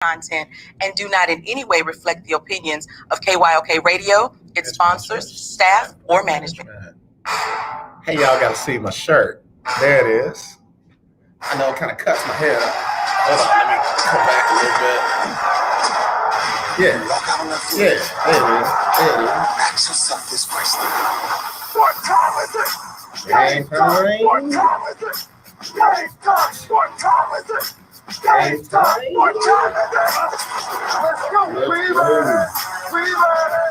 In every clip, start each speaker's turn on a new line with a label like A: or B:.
A: content and do not in any way reflect the opinions of KYOK Radio, its sponsors, staff, or management.
B: Hey, y'all got to see my shirt. There it is. I know it kind of cuts my hair. Hold on, let me come back a little bit. Yeah, there it is. There it is.
C: Ask yourself this question.
D: What time is it?
B: Game time.
D: What time is it? Game time. What time is it? Game time. What time is it? Let's go. We ready. We ready.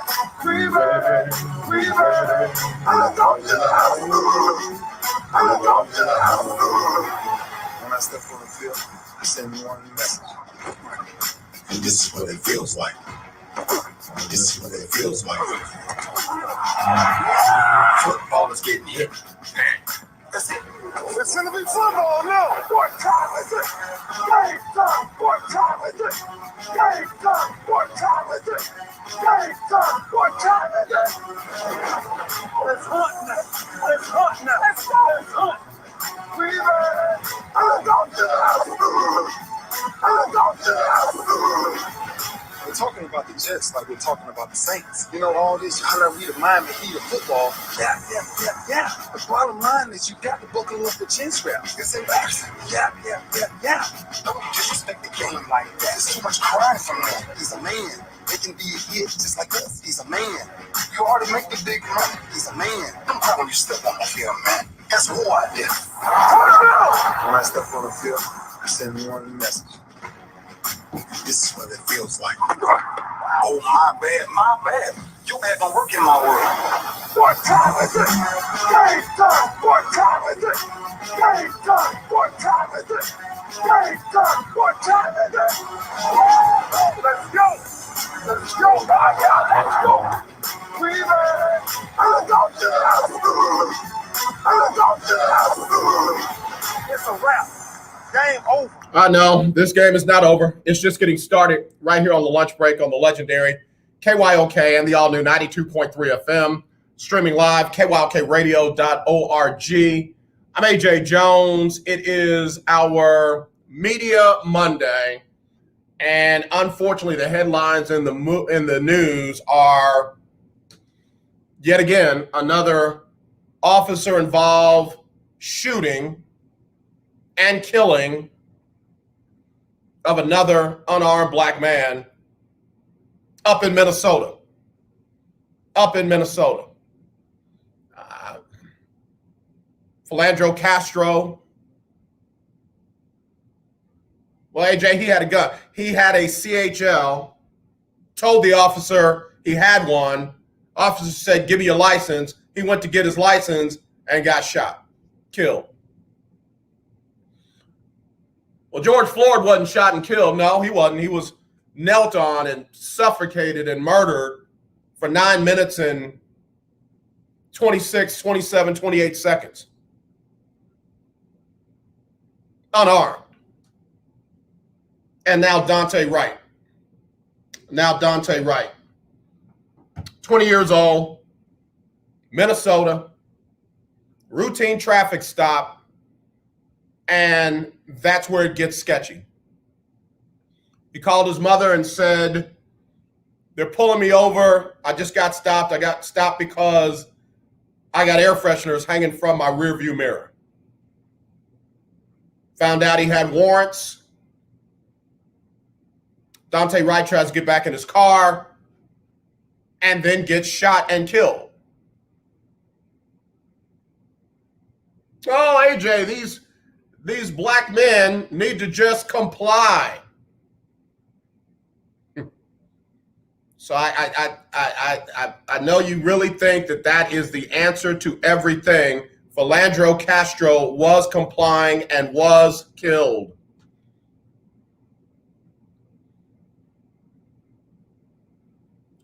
D: We ready. We ready. I'm going to the house. I'm going to the house.
C: When I step on the field, I send one message. And this is what it feels like. This is what it feels like. Football is getting hit.
D: That's it. It's gonna be football now. What time is it? Game time. What time is it? Game time. What time is it? Game time. What time is it? Let's hunt now. Let's hunt now. Let's go. Let's hunt. We ready. I'm going to the house. I'm going to the house.
C: We're talking about the Jets like we're talking about the Saints. You know, all this, we the Miami Heat of football. Yeah. The bottom line is you got to buckle up the chin straps. It's embarrassing. Yeah. Don't disrespect the game like that. There's too much crying from him. He's a man. They can be a hit just like us. He's a man. You already make the big money. He's a man. I'm proud when you step on the field, man. That's who I did. When I step on the field, I send one message. This is what it feels like. Oh, my bad. You had no work in my world.
D: What time is it? Game time. What time is it? Game time. What time is it? Game time. What time is it? Let's go. Let's go, let's go. We ready. I'm going to the house. I'm going to the house. It's a wrap. Game over.
B: I know this game is not over. It's just getting started right here on the lunch break on the legendary KYOK and the all-new 92.3 FM, streaming live, kyokradio.org. I'm AJ Jones. It is our Media Monday, and unfortunately, the headlines in the news are yet again another officer-involved shooting and killing of another unarmed black man up in Minnesota. Philandro Castro. Well, AJ, he had a gun. He had a CHL, told the officer he had one. Officer said, give me your license. He went to get his license and got shot, killed. Well, George Floyd wasn't shot and killed. No, he wasn't. He was knelt on and suffocated and murdered for 9 minutes and 26, 27, 28 seconds. Unarmed. And now Dante Wright. 20 years old, Minnesota, routine traffic stop. And that's where it gets sketchy. He called his mother and said, they're pulling me over. I just got stopped. I got stopped because I got air fresheners hanging from my rearview mirror. Found out he had warrants. Dante Wright tries to get back in his car and then gets shot and killed. Oh, AJ, these black men need to just comply. So I know you really think that is the answer to everything. Philandro Castro was complying and was killed.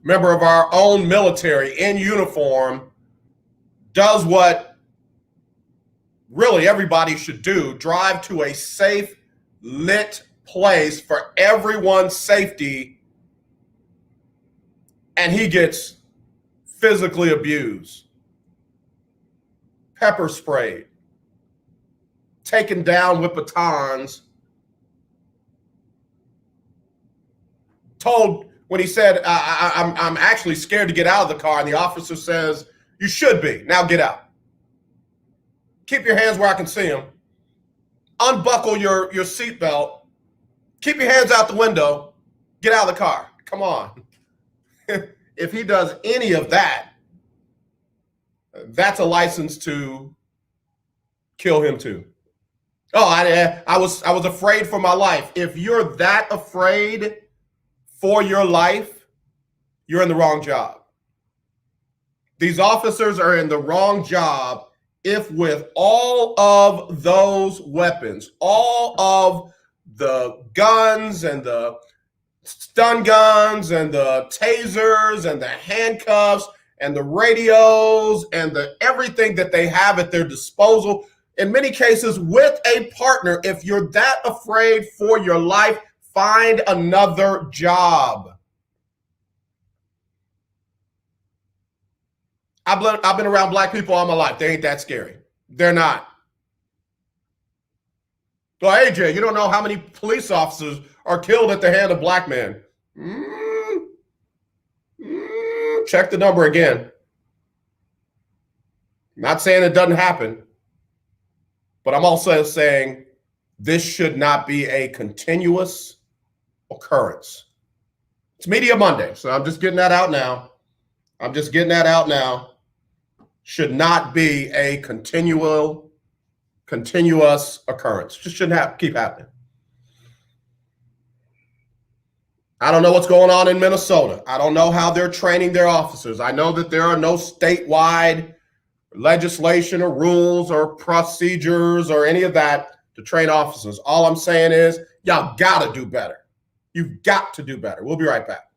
B: Member of our own military in uniform does what really everybody should do: drive to a safe, lit place for everyone's safety, and he gets physically abused, pepper sprayed, taken down with batons, told when he said, I'm actually scared to get out of the car. And the officer says, you should be. Now get out. Keep your hands where I can see them. Unbuckle your seatbelt. Keep your hands out the window. Get out of the car. Come on. If he does any of that, that's a license to kill him too. Oh, I was afraid for my life. If you're that afraid for your life, you're in the wrong job. These officers are in the wrong job if with all of those weapons, all of the guns and the stun guns and the tasers and the handcuffs and the radios and the everything that they have at their disposal, in many cases with a partner, if you're that afraid for your life, find another job. I've been around black people all my life. They ain't that scary. They're not. Well, AJ, you don't know how many police officers are killed at the hand of black men. Check the number again. Not saying it doesn't happen, but I'm also saying this should not be a continuous occurrence. It's Media Monday, so I'm just getting that out now. Should not be a continuous occurrence. Just shouldn't keep happening. I don't know what's going on in Minnesota. I don't know how they're training their officers. I know that there are no statewide legislation or rules or procedures or any of that to train officers. All I'm saying is y'all got to do better. You've got to do better. We'll be right back.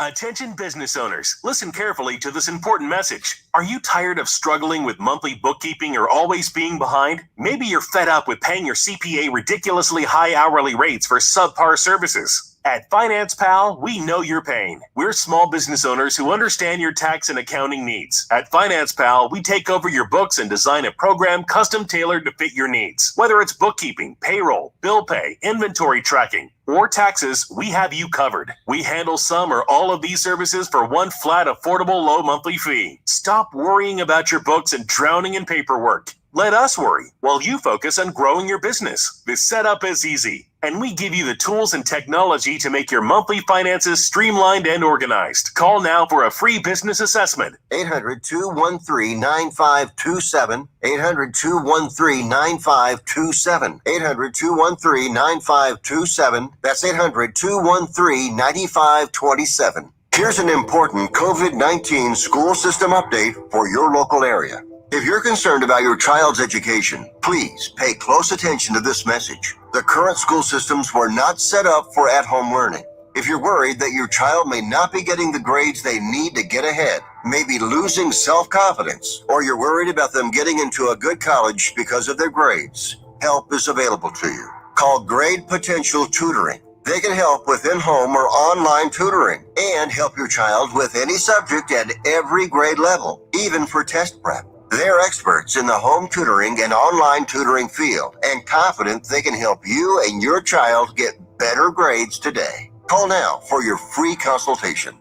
E: Attention business owners, listen carefully to this important message. Are you tired of struggling with monthly bookkeeping or always being behind? Maybe you're fed up with paying your CPA ridiculously high hourly rates for subpar services. At Finance Pal, we know your pain. We're small business owners who understand your tax and accounting needs. At Finance Pal, we take over your books and design a program custom tailored to fit your needs. Whether it's bookkeeping, payroll, bill pay, inventory tracking, or taxes, we have you covered. We handle some or all of these services for one flat, affordable, low monthly fee. Stop worrying about your books and drowning in paperwork. Let us worry while you focus on growing your business. This setup is easy, and we give you the tools and technology to make your monthly finances streamlined and organized. Call now for a free business assessment.
F: 800-213-9527. 800-213-9527. 800-213-9527. That's 800-213-9527. Here's an important COVID-19 school system update for your local area. If you're concerned about your child's education, please pay close attention to this message. The current school systems were not set up for at-home learning. If you're worried that your child may not be getting the grades they need to get ahead, maybe losing self-confidence, or you're worried about them getting into a good college because of their grades, help is available to you. Call Grade Potential Tutoring. They can help with in-home or online tutoring and help your child with any subject at every grade level, even for test prep. They're experts in the home tutoring and online tutoring field and confident they can help you and your child get better grades today. Call now for your free consultation.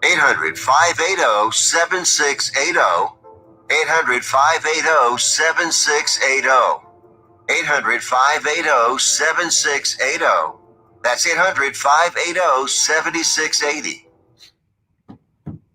F: 800-580-7680. 800-580-7680. 800-580-7680. That's 800-580-7680.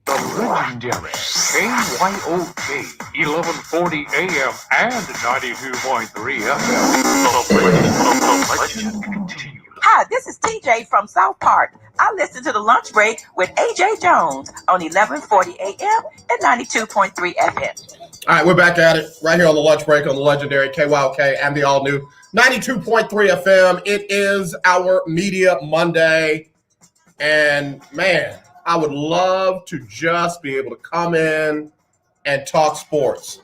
G: The legendary KYOK 1140 AM and 92.3 FM. The legend continues.
A: Hi, this is TJ from South Park. I listen to the lunch break with AJ Jones on 1140 AM and 92.3 FM.
B: All right, we're back at it right here on the lunch break on the legendary KYOK and the all new 92.3 FM. It is our Media Monday. And man, I would love to just be able to come in and talk sports.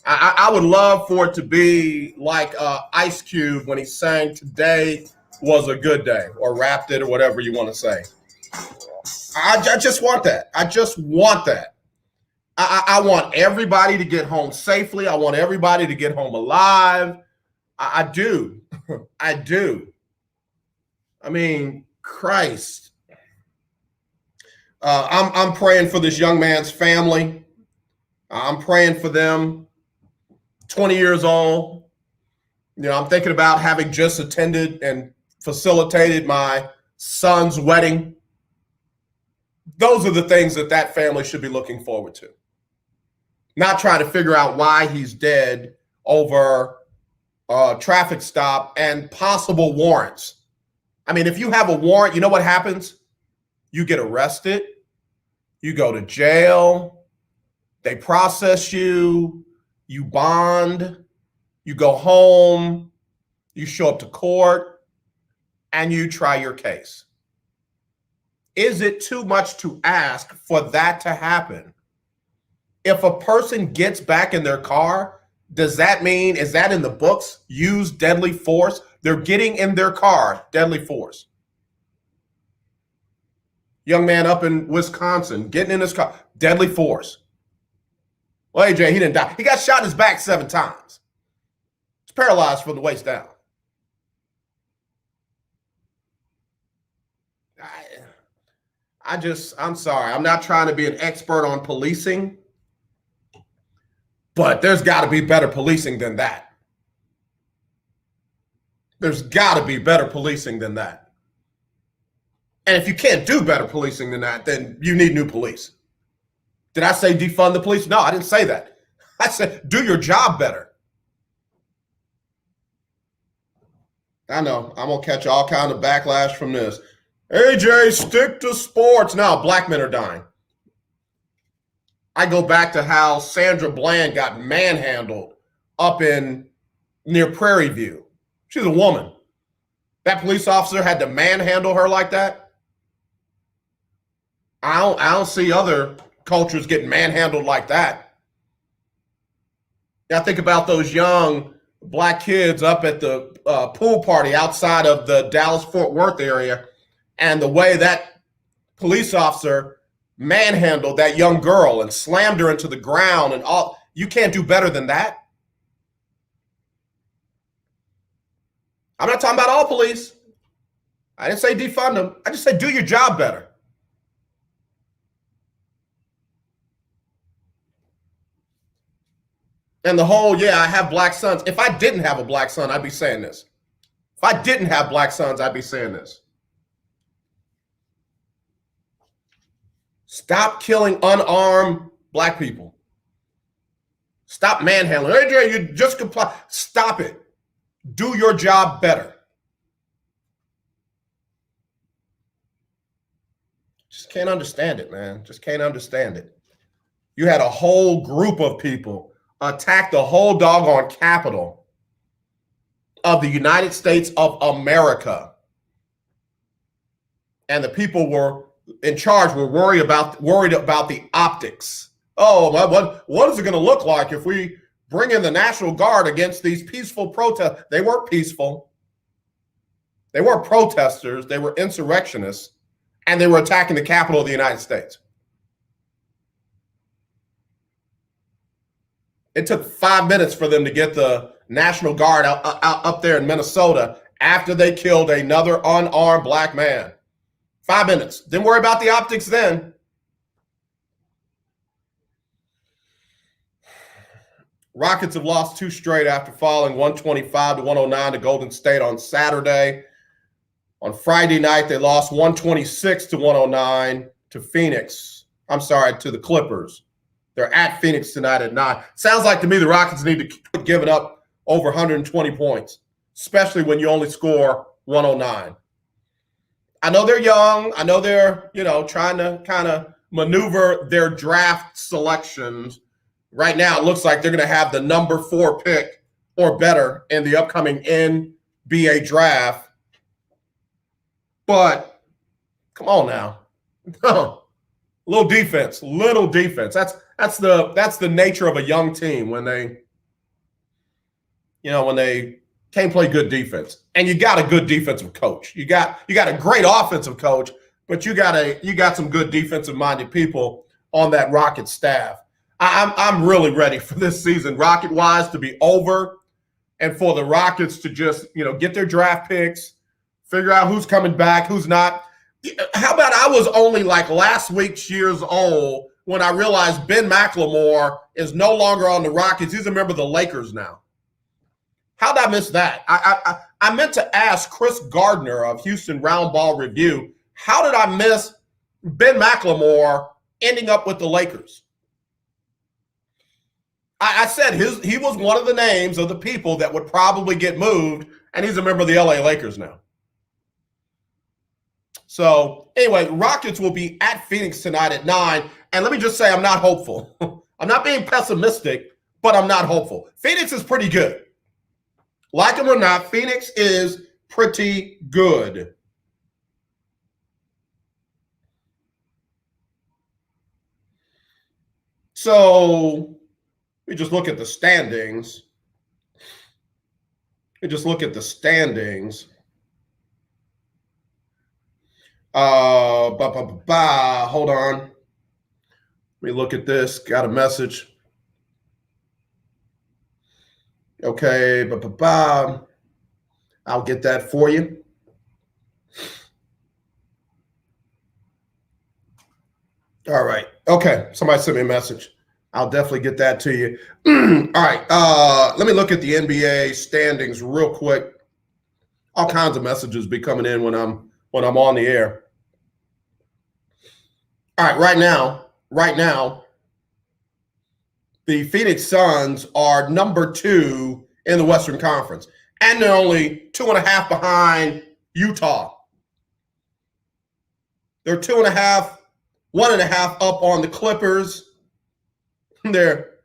B: I would love for it to be like Ice Cube when he sang "Today Was a Good Day" or rapped it or whatever you want to say. I just want that. I just want that. I want everybody to get home safely. I want everybody to get home alive. I do. I do. I mean, Christ. I'm praying for this young man's family. I'm praying for them. 20 years old. I'm thinking about having just attended and facilitated my son's wedding. Those are the things that family should be looking forward to. Not trying to figure out why he's dead over a traffic stop and possible warrants. I mean, if you have a warrant, you know what happens? You get arrested, you go to jail, they process you, you bond, you go home, you show up to court, and you try your case. Is it too much to ask for that to happen? If a person gets back in their car, does that mean, is that in the books, use deadly force? They're getting in their car, deadly force. Young man up in Wisconsin, getting in his car, deadly force. Well, AJ, he didn't die. He got shot in his back 7 times. He's paralyzed from the waist down. I'm sorry. I'm not trying to be an expert on policing, but there's got to be better policing than that. There's got to be better policing than that. And if you can't do better policing than that, then you need new police. Did I say defund the police? No, I didn't say that. I said do your job better. I know I'm going to catch all kind of backlash from this. AJ, stick to sports. Now, black men are dying. I go back to how Sandra Bland got manhandled up in near Prairie View. She's a woman. That police officer had to manhandle her like that. I don't see other cultures getting manhandled like that. I think about those young black kids up at the pool party outside of the Dallas-Fort Worth area, and the way that police officer manhandled that young girl and slammed her into the ground and all. You can't do better than that. I'm not talking about all police. I didn't say defund them. I just said do your job better. And the whole, I have black sons. If I didn't have a black son, I'd be saying this. If I didn't have black sons, I'd be saying this. Stop killing unarmed black people. Stop manhandling. AJ, you just comply. Stop it. Do your job better. Just can't understand it, man. Just can't understand it. You had a whole group of people attack the whole doggone capital of the United States of America. And the people were in charge were worried about the optics. Oh, what is it going to look like if we bring in the National Guard against these peaceful protests? They weren't peaceful. They weren't protesters. They were insurrectionists, and they were attacking the capital of the United States. It took 5 minutes for them to get the National Guard out up there in Minnesota after they killed another unarmed black man. 5 minutes. Didn't worry about the optics then. Rockets have lost 2 straight after falling 125-109 to Golden State on Saturday. On Friday night, they lost 126-109 to Phoenix. I'm sorry, to the Clippers. They're at Phoenix tonight at 9. Sounds like to me the Rockets need to quit giving up over 120 points, especially when you only score 109. I know they're young. I know they're, trying to kind of maneuver their draft selections. Right now, it looks like they're going to have the number 4 pick or better in the upcoming NBA draft. But come on now. Little defense. That's the nature of a young team when they can't play good defense. And you got a good defensive coach. You got a great offensive coach, but you got some good defensive-minded people on that Rocket staff. I'm really ready for this season, Rocket-wise, to be over, and for the Rockets to just get their draft picks, figure out who's coming back, who's not. How about I was only like last week's years old when I realized Ben McLemore is no longer on the Rockets. He's a member of the Lakers now. How did I miss that? I meant to ask Chris Gardner of Houston Round Ball Review, how did I miss Ben McLemore ending up with the Lakers? I said he was one of the names of the people that would probably get moved, and he's a member of the LA Lakers now. So anyway, Rockets will be at Phoenix tonight at 9. And let me just say, I'm not hopeful. I'm not being pessimistic, but I'm not hopeful. Phoenix is pretty good. Like them or not, Phoenix is pretty good. So we just look at the standings. Hold on. Let me look at this. Got a message. Okay. I'll get that for you. All right. Okay. Somebody sent me a message. I'll definitely get that to you. All right. Let me look at the NBA standings real quick. All kinds of messages be coming in when I'm on the air. All right, right now, the Phoenix Suns are number 2 in the Western Conference, and they're only 2.5 behind Utah. They're 2.5, 1.5 up on the Clippers. They're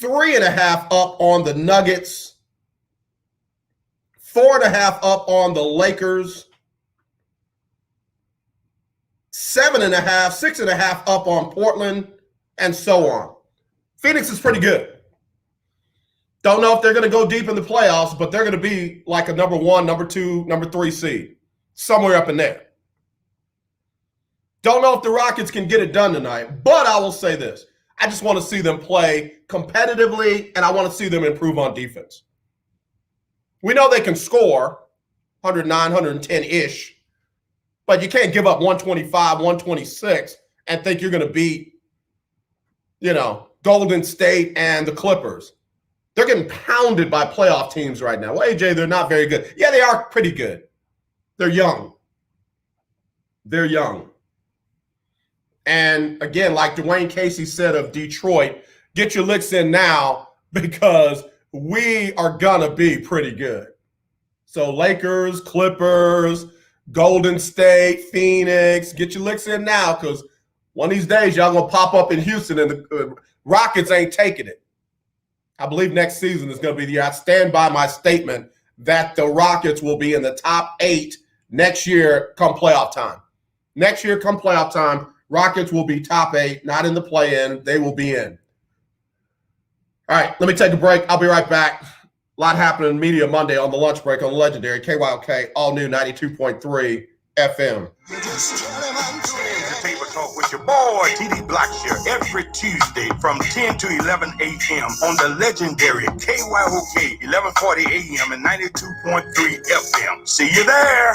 B: 3.5 up on the Nuggets, 4.5 up on the Lakers, 7.5, 6.5 up on Portland, and so on. Phoenix is pretty good. Don't know if they're going to go deep in the playoffs, but they're going to be like a number 1, number 2, number 3 seed, somewhere up in there. Don't know if the Rockets can get it done tonight, but I will say this. I just want to see them play competitively, and I want to see them improve on defense. We know they can score 109, 110-ish, but you can't give up 125, 126 and think you're going to beat, Golden State and the Clippers. They're getting pounded by playoff teams right now. Well, AJ, they're not very good. Yeah, they are pretty good. They're young. And again, like Dwayne Casey said of Detroit, get your licks in now because we are going to be pretty good. So Lakers, Clippers, Golden State, Phoenix, get your licks in now because one of these days y'all going to pop up in Houston and the Rockets ain't taking it. I believe next season is going to be the year. I stand by my statement that the Rockets will be in the top 8 next year come playoff time. Next year come playoff time, Rockets will be top 8, not in the play-in. They will be in. All right, let me take a break. I'll be right back. A lot happening in Media Monday on the lunch break on the legendary KYOK, all new 92.3 FM.
H: Table Talk with your boy, TD Blackshear, every Tuesday from 10 to 11 a.m. on the legendary KYOK, 1140 a.m. and 92.3 FM. See you there.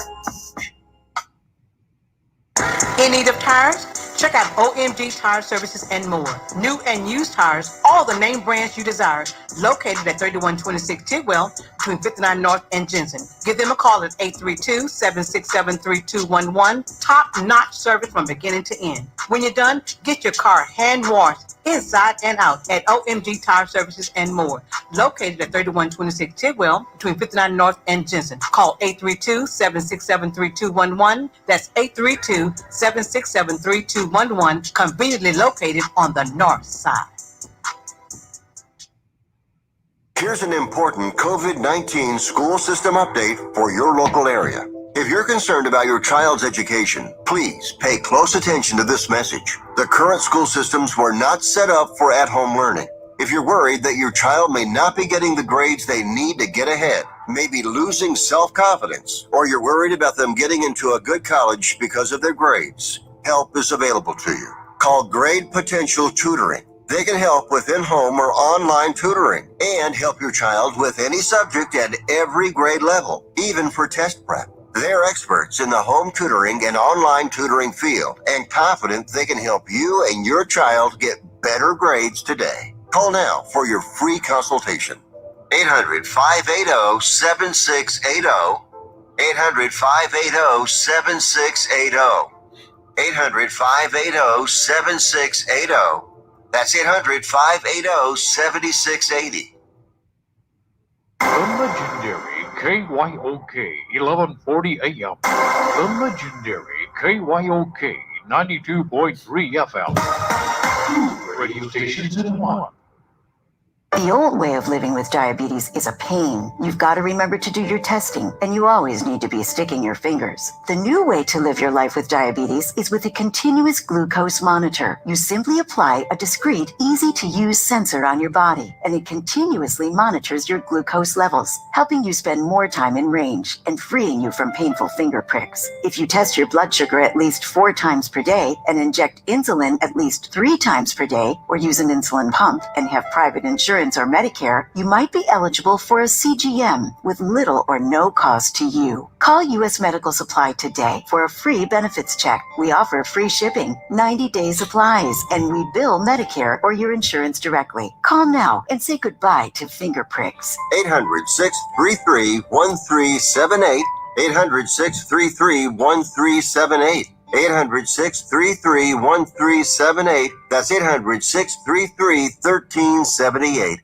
A: In need of tires? Check out OMG Tire Services and more. New and used tires, all the name brands you desire, located at 3126 Tidwell between 59 North and Jensen. Give them a call at 832-767-3211. Top-notch service from beginning to end. When you're done, get your car hand-washed inside and out at OMG Tire Services and more. Located at 3126 Tidwell between 59 North and Jensen. Call 832-767-3211. That's 832-767-3211. Conveniently located on the north side.
F: Here's an important COVID-19 school system update for your local area. If you're concerned about your child's education, please pay close attention to this message. The current school systems were not set up for at-home learning. If you're worried that your child may not be getting the grades they need to get ahead, maybe losing self-confidence, or you're worried about them getting into a good college because of their grades, help is available to you. Call Grade Potential Tutoring. They can help with in-home or online tutoring and help your child with any subject at every grade level, even for test prep. They're experts in the home tutoring and online tutoring field and confident they can help you and your child get better grades today. Call now for your free consultation. 800-580-7680. 800-580-7680. 800-580-7680. That's 800-580-7680.
G: The legendary KYOK 1140 AM. The legendary KYOK 92.3 FM. Two radio stations in one.
I: The old way of living with diabetes is a pain. You've got to remember to do your testing, and you always need to be sticking your fingers. The new way to live your life with diabetes is with a continuous glucose monitor. You simply apply a discreet, easy-to-use sensor on your body, and it continuously monitors your glucose levels, helping you spend more time in range and freeing you from painful finger pricks. If you test your blood sugar at least 4 times per day and inject insulin at least 3 times per day, or use an insulin pump and have private insurance or Medicare, you might be eligible for a CGM with little or no cost to you. Call U.S. Medical Supply today for a free benefits check. We offer free shipping, 90-day supplies, and we bill Medicare or your insurance directly. Call now and say goodbye to finger pricks.
F: 800-633-1378. 800-633-1378. 800-633-1378. That's 800-633-1378.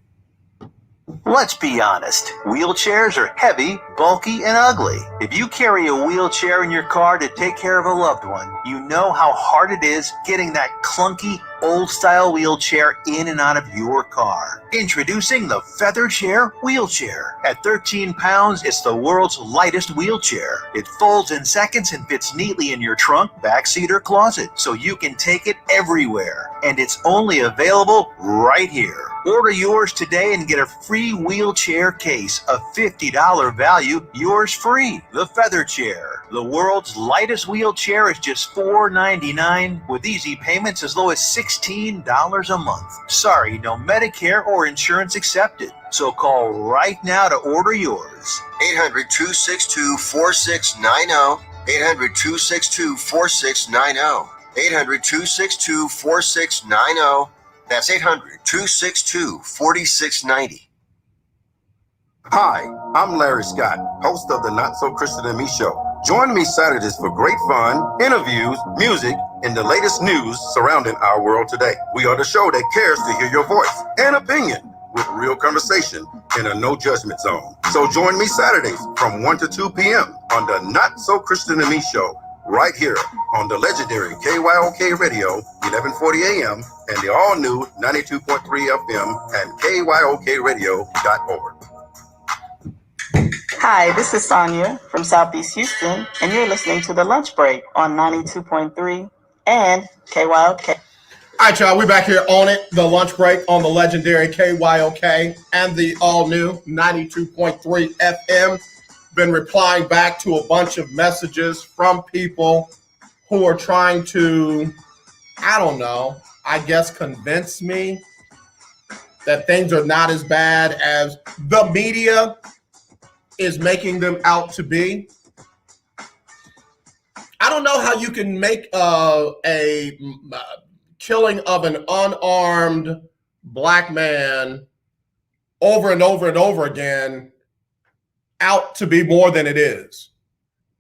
J: Let's be honest, wheelchairs are heavy, bulky, and ugly. If you carry a wheelchair in your car to take care of a loved one, you know how hard it is getting that clunky, old-style wheelchair in and out of your car. Introducing the Feather Chair Wheelchair. At 13 pounds, it's the world's lightest wheelchair. It folds in seconds and fits neatly in your trunk, backseat, or closet, so you can take it everywhere. And it's only available right here. Order yours today and get a free wheelchair case, a $50 value, yours free. The Feather Chair. The world's lightest wheelchair is just $4.99 with easy payments as low as $16 a month. Sorry, no Medicare or insurance accepted. So call right now to order yours.
F: 800-262-4690. 800-262-4690. 800-262-4690. That's 800-262-4690.
H: Hi, I'm Larry Scott, host of the Not So Christian and Me Show. Join me Saturdays for great fun, interviews, music, and the latest news surrounding our world today. We are the show that cares to hear your voice and opinion with real conversation in a no judgment zone. So join me Saturdays from 1 to 2 p.m. on the Not So Christian and Me Show, right here on the legendary KYOK Radio, 1140 AM, and the all-new 92.3 FM and KYOKradio.org.
K: Hi, this is Sonia from Southeast Houston, and you're listening to The Lunch Break on 92.3 and KYOK.
B: All right, y'all, we're back here on it, the lunch break on the legendary KYOK and the all-new 92.3 FM. Been replying back to a bunch of messages from people who are trying to, I don't know, I guess convince me that things are not as bad as the media is making them out to be. I don't know how you can make a killing of an unarmed black man over and over and over again out to be more than it is.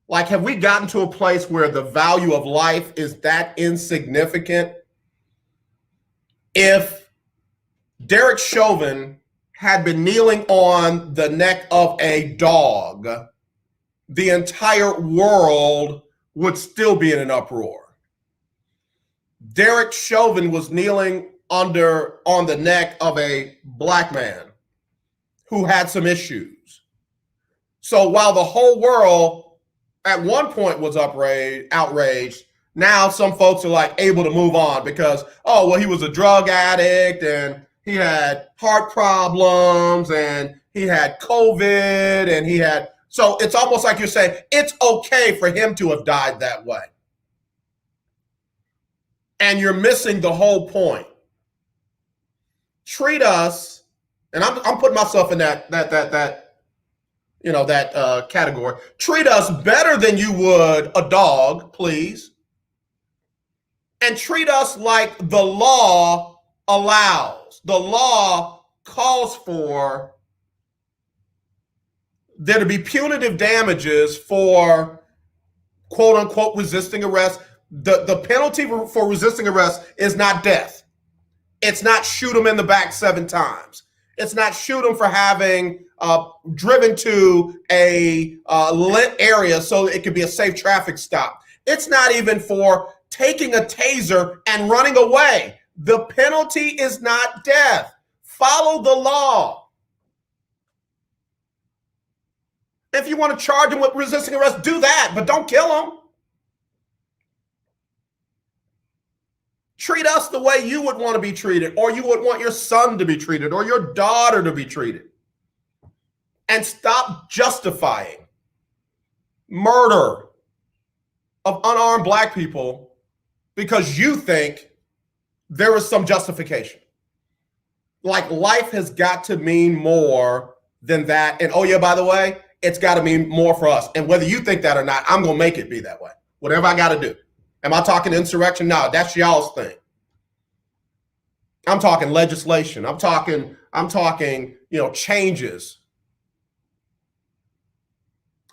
B: Like, have we gotten to a place where the value of life is that insignificant? If Derek Chauvin had been kneeling on the neck of a dog, the entire world would still be in an uproar. Derek Chauvin was kneeling on the neck of a black man who had some issues. So while the whole world at one point was outraged, now some folks are like able to move on because, oh, well, he was a drug addict and he had heart problems and he had COVID and so it's almost like you're saying it's okay for him to have died that way. And you're missing the whole point. Treat us, and I'm putting myself in that that category. Treat us better than you would a dog, please. And treat us like the law allows. The law calls for there to be punitive damages for quote unquote resisting arrest. The penalty for resisting arrest is not death. It's not shoot them in the back 7 times. It's not shoot them for having driven to a lit area so it could be a safe traffic stop. It's not even for taking a taser and running away. The penalty is not death. Follow the law. If you want to charge them with resisting arrest, do that, but don't kill them. Treat us the way you would want to be treated, or you would want your son to be treated, or your daughter to be treated. And stop justifying murder of unarmed black people because you think there is some justification. Like life has got to mean more than that. And oh yeah, by the way, it's got to mean more for us. And whether you think that or not, I'm going to make it be that way. Whatever I got to do. Am I talking insurrection? No, that's y'all's thing. I'm talking legislation. I'm talking, changes.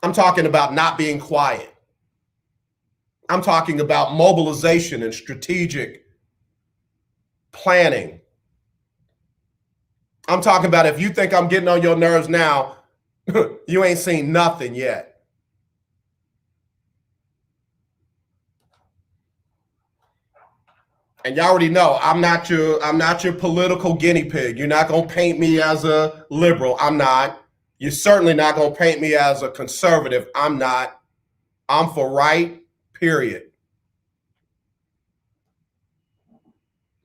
B: I'm talking about not being quiet. I'm talking about mobilization and strategic planning. I'm talking about if you think I'm getting on your nerves now, you ain't seen nothing yet. And y'all already know I'm not your political guinea pig. You're not gonna paint me as a liberal. I'm not. You're certainly not gonna paint me as a conservative. I'm not. I'm for right, period.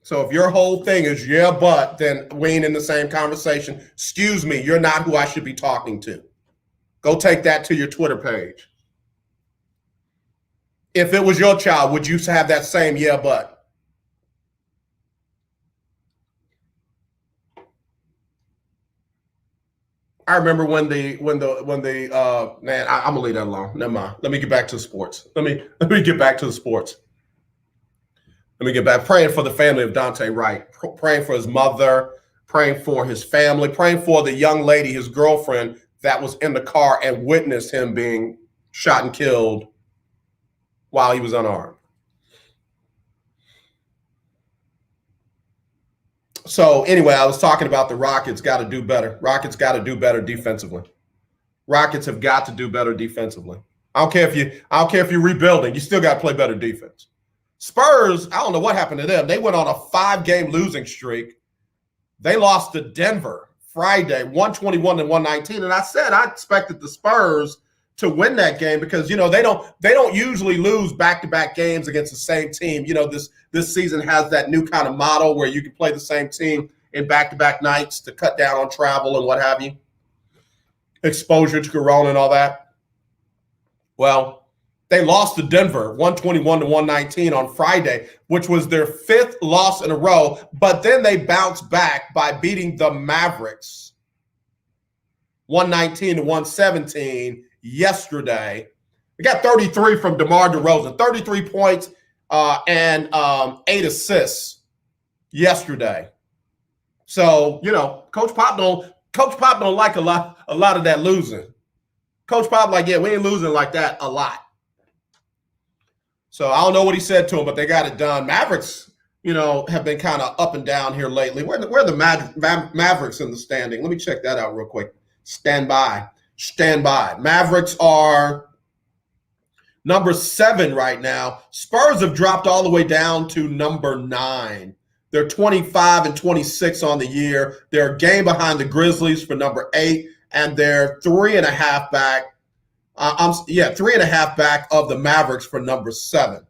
B: So if your whole thing is yeah, but, then we ain't in the same conversation. Excuse me, you're not who I should be talking to. Go take that to your Twitter page. If it was your child, would you have that same yeah, but? I remember when the man, I'm gonna leave that alone. Never mind. Let me get back to sports. Let me get back to the sports. Let me get back. Praying for the family of Dante Wright, praying for his mother, praying for his family, praying for the young lady, his girlfriend, that was in the car and witnessed him being shot and killed while he was unarmed. So anyway, I was talking about the Rockets got to do better. Rockets got to do better defensively. Rockets have got to do better defensively. I don't care if you're rebuilding, you still got to play better defense. Spurs, I don't know what happened to them. They went on a 5-game losing streak. They lost to Denver Friday, 121-119. And I said I expected the Spurs to win that game because they don't usually lose back-to-back games against the same team. This season has that new kind of model where you can play the same team in back-to-back nights to cut down on travel and what have you. Exposure to Corona and all that. Well, they lost to Denver 121-119 on Friday, which was their 5th loss in a row. But then they bounced back by beating the Mavericks 119-117 yesterday. We got 33 from DeMar DeRozan, 33 points and 8 assists yesterday. So, Coach Pop don't like a lot of that losing. Coach Pop we ain't losing like that a lot. So I don't know what he said to him, but they got it done. Mavericks, have been kind of up and down here lately. Where are the Mavericks in the standing? Let me check that out real quick. Stand by. Mavericks are number 7 right now. Spurs have dropped all the way down to number 9. They're 25-26 on the year. They're a game behind the Grizzlies for number 8, and they're 3.5 back. 3.5 back of the Mavericks for number 7.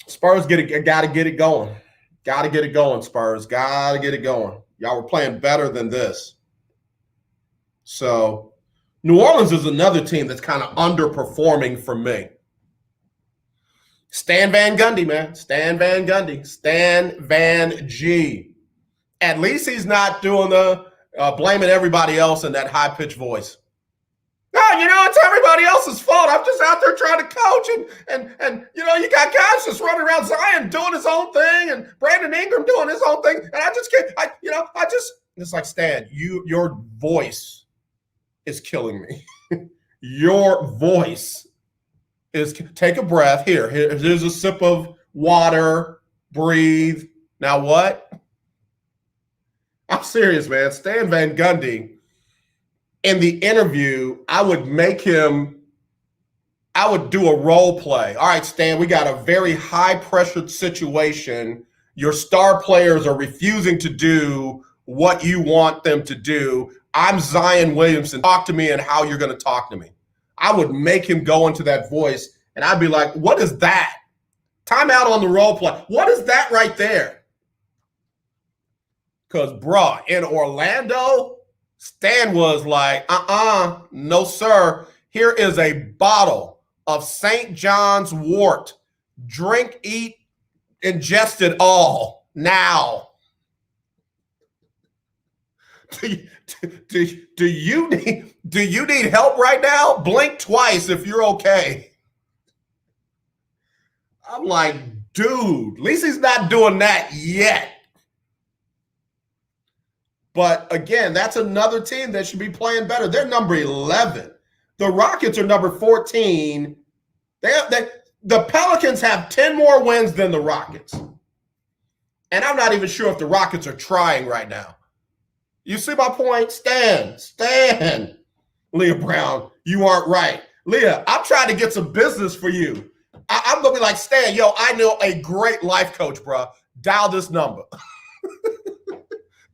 B: Spurs got to get it going. Got to get it going, Spurs. Got to get it going. Y'all were playing better than this. So New Orleans is another team that's kind of underperforming for me. Stan Van Gundy, man. Stan Van G. At least he's not doing the blaming everybody else in that high-pitched voice. No, it's everybody else's fault. I'm just out there trying to coach, and you got guys just running around, Zion doing his own thing, and Brandon Ingram doing his own thing, and I just can't. It's like, Stan, your voice is killing me. Your voice is. Take a breath. Here's a sip of water. Breathe. Now what? I'm serious, man. Stan Van Gundy. In the interview, I would do a role play. All right, Stan, we got a very high-pressured situation. Your star players are refusing to do what you want them to do. I'm Zion Williamson. Talk to me and how you're going to talk to me. I would make him go into that voice, and I'd be like, what is that? Time out on the role play. What is that right there? Because, bruh, in Orlando, Stan was like, no, sir. Here is a bottle of St. John's wort. Drink, eat, ingest it all now. Do you need help right now? Blink twice if you're okay. I'm like, dude, at least he's not doing that yet. But again, that's another team that should be playing better. They're number 11. The Rockets are number 14. The Pelicans have 10 more wins than the Rockets. And I'm not even sure if the Rockets are trying right now. You see my point? Stan. Leah Brown, you aren't right. Leah, I'm trying to get some business for you. I'm going to be like, Stan, I know a great life coach, bro. Dial this number.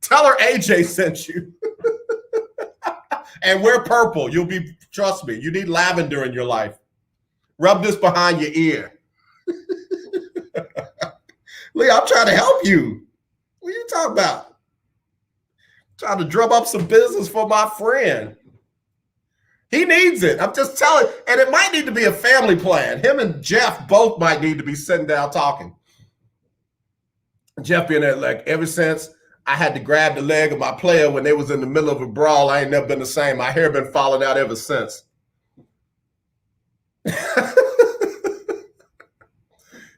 B: Tell her AJ sent you. And wear purple. Trust me, you need lavender in your life. Rub this behind your ear. Leah, I'm trying to help you. What are you talking about? Trying to drum up some business for my friend. He needs it. I'm just telling. And it might need to be a family plan. Him and Jeff both might need to be sitting down talking. Jeff being there, like, ever since I had to grab the leg of my player when they was in the middle of a brawl, I ain't never been the same. My hair been falling out ever since.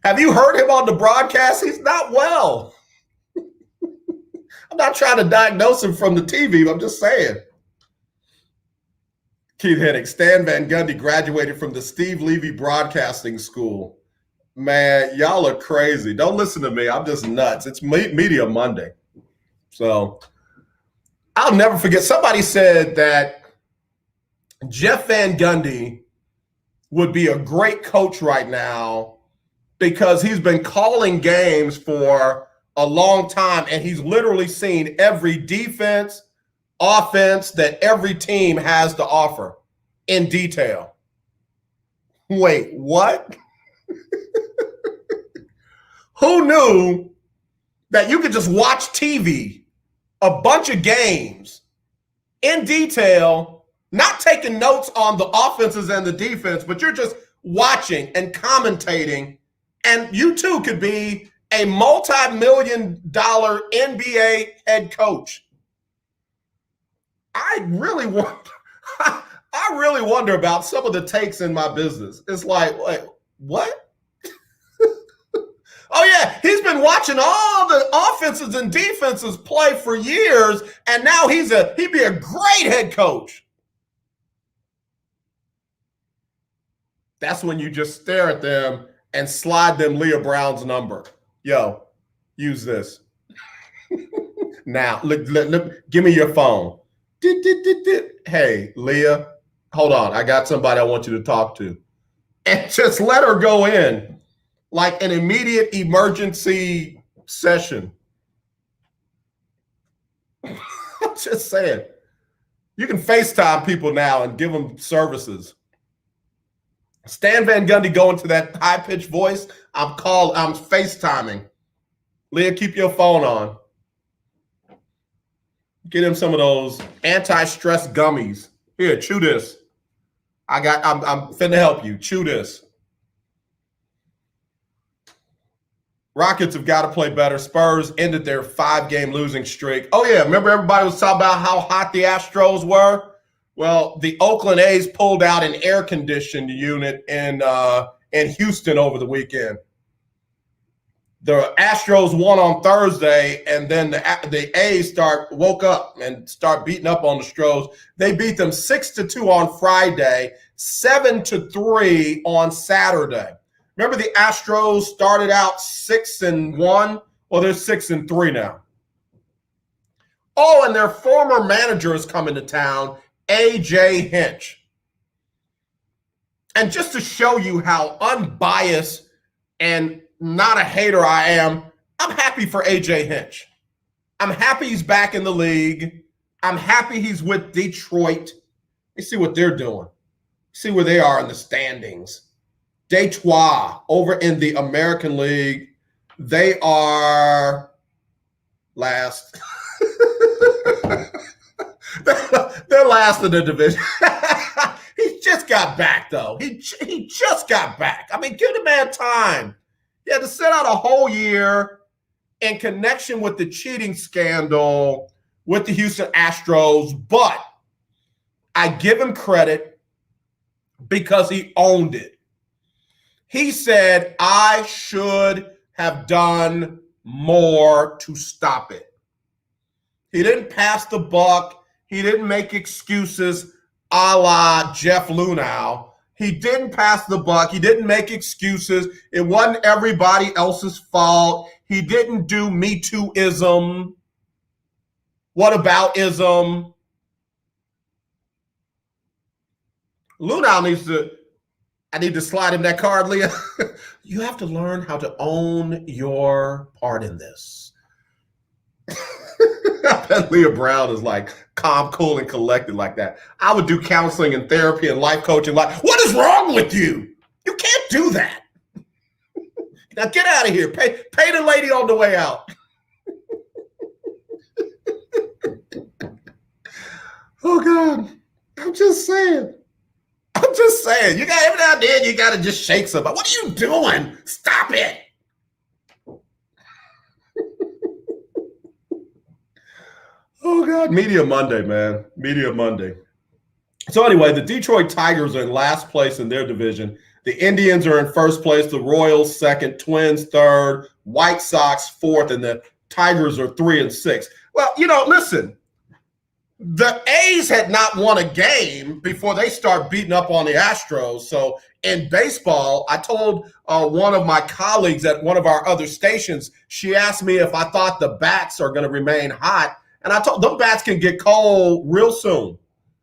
B: Have you heard him on the broadcast? He's not well. I'm not trying to diagnose him from the TV. I'm just saying. Keith Hennig, Stan Van Gundy graduated from the Steve Levy Broadcasting School. Man, y'all are crazy. Don't listen to me. I'm just nuts. It's Media Monday. So I'll never forget. Somebody said that Jeff Van Gundy would be a great coach right now because he's been calling games for a long time and he's literally seen every defense, offense that every team has to offer in detail. Wait, what? Who knew that you could just watch TV, a bunch of games in detail, not taking notes on the offenses and the defense, but you're just watching and commentating, and you too could be a multi-million-dollar NBA head coach. I really wonder about some of the takes in my business. It's like, wait, what? Oh, yeah, he's been watching all the offenses and defenses play for years, and now he'd be a great head coach. That's when you just stare at them and slide them Leah Brown's number. Yo, use this. Now, look, give me your phone. Hey, Leah, hold on. I got somebody I want you to talk to. And just let her go in. Like an immediate emergency session. I'm just saying. You can FaceTime people now and give them services. Stan Van Gundy going to that high-pitched voice. I'm FaceTiming. Leah, keep your phone on. Get him some of those anti-stress gummies. Here, chew this. I'm finna help you. Chew this. Rockets have got to play better. Spurs ended their 5-game losing streak. Oh, yeah. Remember everybody was talking about how hot the Astros were? Well, the Oakland A's pulled out an air-conditioned unit in Houston over the weekend. The Astros won on Thursday, and then the A's woke up and start beating up on the Stros. They beat them 6-2 on Friday, 7-3 on Saturday. Remember the Astros started out 6-1? Well, they're 6-3 now. Oh, and their former manager is coming to town, A.J. Hinch. And just to show you how unbiased and not a hater I am, I'm happy for A.J. Hinch. I'm happy he's back in the league. I'm happy he's with Detroit. You see what they're doing. See where they are in the standings. Detroit over in the American League. They are last. They're last in the division. He just got back, though. He just got back. I mean, give the man time. He had to sit out a whole year in connection with the cheating scandal with the Houston Astros, but I give him credit because he owned it. He said, I should have done more to stop it. He didn't pass the buck. He didn't make excuses a la Jeff Lunau. He didn't pass the buck. He didn't make excuses. It wasn't everybody else's fault. He didn't do Me Too-ism. What about-ism? Lunau I need to slide him that card, Leah. You have to learn how to own your part in this. I bet Leah Brown is like calm, cool, and collected like that. I would do counseling and therapy and life coaching like, what is wrong with you? You can't do that. Now get out of here. Pay the lady on the way out. Oh, God. I'm just saying. You got every now and then you got to just shake somebody. What are you doing? Stop it. Oh, God. Media Monday, man. Media Monday. So anyway, the Detroit Tigers are in last place in their division. The Indians are in first place. The Royals second. Twins third. White Sox fourth. And the Tigers are 3-6. Well, listen. The A's had not won a game before they start beating up on the Astros. So in baseball, I told one of my colleagues at one of our other stations, she asked me if I thought the bats are going to remain hot. And I told them bats can get cold real soon.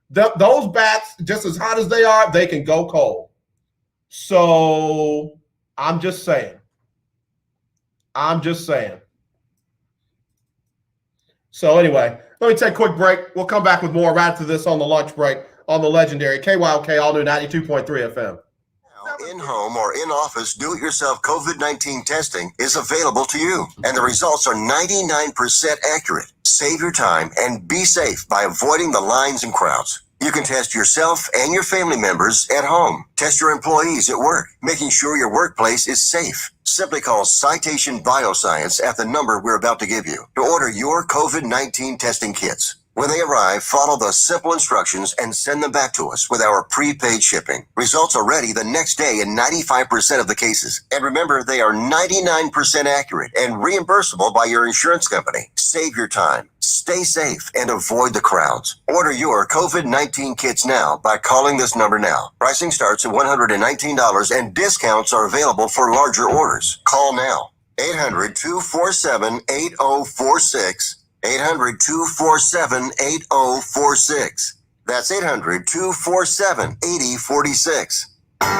B: Those bats, just as hot as they are, they can go cold. So I'm just saying. So anyway, let me take a quick break. We'll come back with more right after this on the lunch break on the legendary KYOK All New 92.3 FM.
F: In-home or in-office do-it-yourself COVID-19 testing is available to you, and the results are 99% accurate. Save your time and be safe by avoiding the lines and crowds. You can test yourself and your family members at home. Test your employees at work, making sure your workplace is safe. Simply call Citation Bioscience at the number we're about to give you to order your COVID-19 testing kits. When they arrive, follow the simple instructions and send them back to us with our prepaid shipping. Results are ready the next day in 95% of the cases. And remember, they are 99% accurate and reimbursable by your insurance company. Save your time, stay safe, and avoid the crowds. Order your COVID-19 kits now by calling this number now. Pricing starts at $119 and discounts are available for larger orders. Call now. 800-247-8046. 800-247-8046. That's 800-247-8046.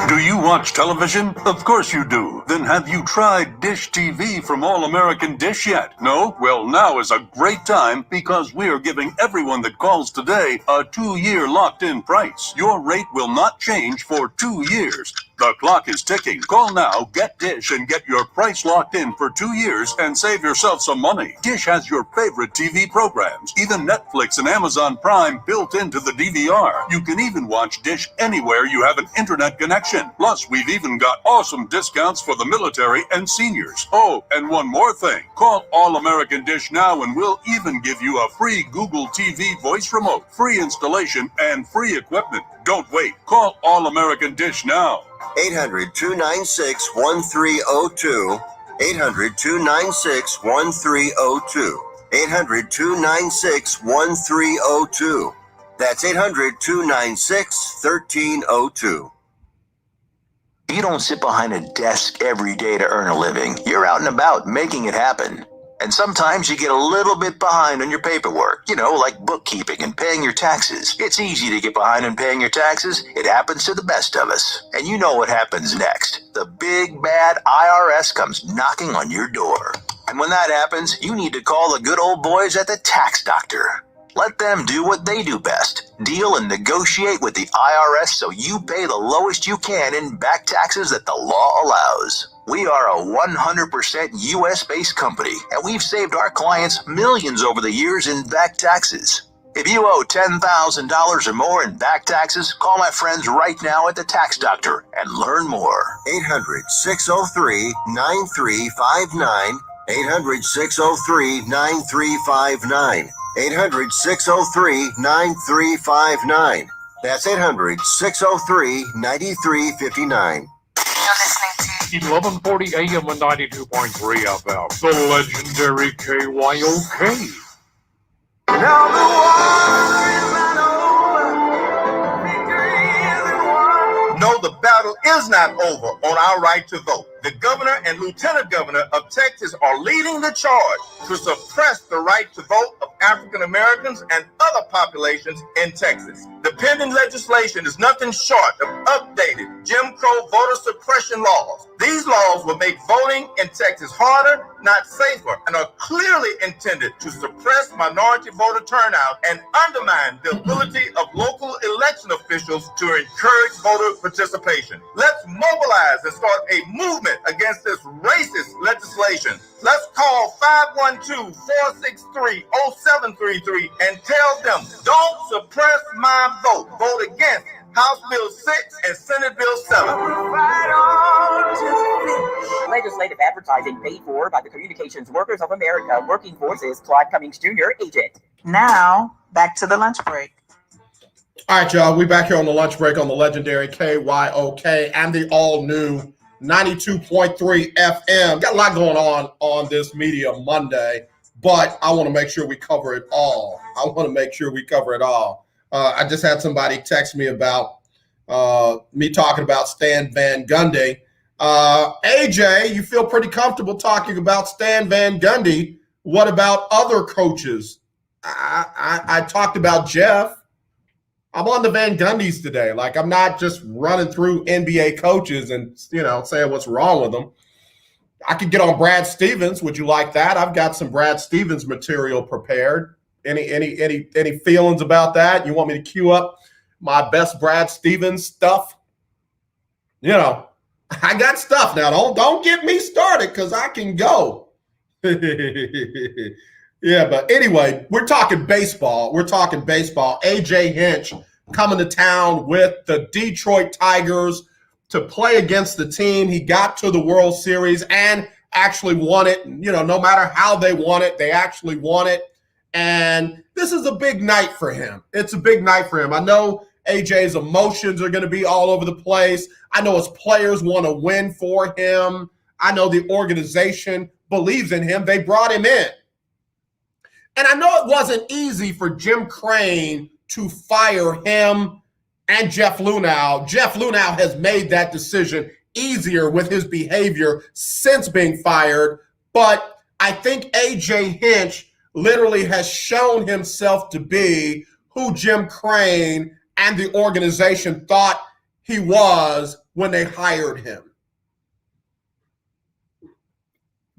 L: Do you watch television? Of course you do. Then have you tried Dish TV from All American Dish yet? No? Well, now is a great time because we're giving everyone that calls today a 2-year locked-in price. Your rate will not change for 2 years. The clock is ticking. Call now, get Dish, and get your price locked in for 2 years and save yourself some money. Dish has your favorite TV programs, even Netflix and Amazon Prime built into the DVR. You can even watch Dish anywhere you have an internet connection. Plus, we've even got awesome discounts for the military and seniors. Oh, and one more thing. Call All American Dish now and we'll even give you a free Google TV voice remote, free installation, and free equipment. Don't wait. Call All American Dish now.
F: 800-296-1302. 800-296-1302. 800-296-1302. That's 800-296-1302.
J: You don't sit behind a desk every day to earn a living. You're out and about making it happen. And sometimes you get a little bit behind on your paperwork, like bookkeeping and paying your taxes. It's easy to get behind on paying your taxes. It happens to the best of us. And you know what happens next. The big bad IRS comes knocking on your door. And when that happens, you need to call the good old boys at the Tax Doctor. Let them do what they do best. Deal and negotiate with the IRS so you pay the lowest you can in back taxes that the law allows. We are a 100% U.S.-based company, and we've saved our clients millions over the years in back taxes. If you owe $10,000 or more in back taxes, call my friends right now at the Tax Doctor and learn more.
F: 800-603-9359. 800-603-9359. 800-603-9359. That's 800-603-9359.
G: 1140 AM and 92.3 FM. The legendary KYOK.
C: Now the war is not over. Victory isn't won. No, the battle is not over on our right to vote. The governor and lieutenant governor of Texas are leading the charge to suppress the right to vote of African Americans and other populations in Texas. The pending legislation is nothing short of updated Jim Crow voter suppression laws. These laws will make voting in Texas harder, not safer, and are clearly intended to suppress minority voter turnout and undermine the ability of local election officials to encourage voter participation. Let's mobilize and start a movement against this racist legislation. Let's call 512-463-0733 and tell them, don't suppress my vote. Vote against House Bill 6 and Senate Bill 7.
M: Legislative advertising paid for by the Communications Workers of America Working Forces, Claude Cummings Jr., agent.
K: Now, back to the lunch break.
B: All right, y'all. We back here on the lunch break on the legendary KYOK and the all-new 92.3 FM. Got a lot going on this Media Monday, but I want to make sure we cover it all. I just had somebody text me about me talking about Stan Van Gundy. AJ, you feel pretty comfortable talking about Stan Van Gundy. What about other coaches? I talked about Jeff. I'm on the Van Gundys today. Like, I'm not just running through NBA coaches and, saying what's wrong with them. I could get on Brad Stevens. Would you like that? I've got some Brad Stevens material prepared. Any feelings about that? You want me to queue up my best Brad Stevens stuff? I got stuff now. Don't get me started because I can go. Yeah, but anyway, we're talking baseball. AJ Hinch coming to town with the Detroit Tigers to play against the team. He got to the World Series and actually won it. No matter how they won it, they actually won it. And this is a big night for him. It's a big night for him. I know AJ's emotions are going to be all over the place. I know his players want to win for him. I know the organization believes in him. They brought him in. And I know it wasn't easy for Jim Crane to fire him and Jeff Luhnow. Jeff Luhnow has made that decision easier with his behavior since being fired. But I think AJ Hinch literally has shown himself to be who Jim Crane and the organization thought he was when they hired him.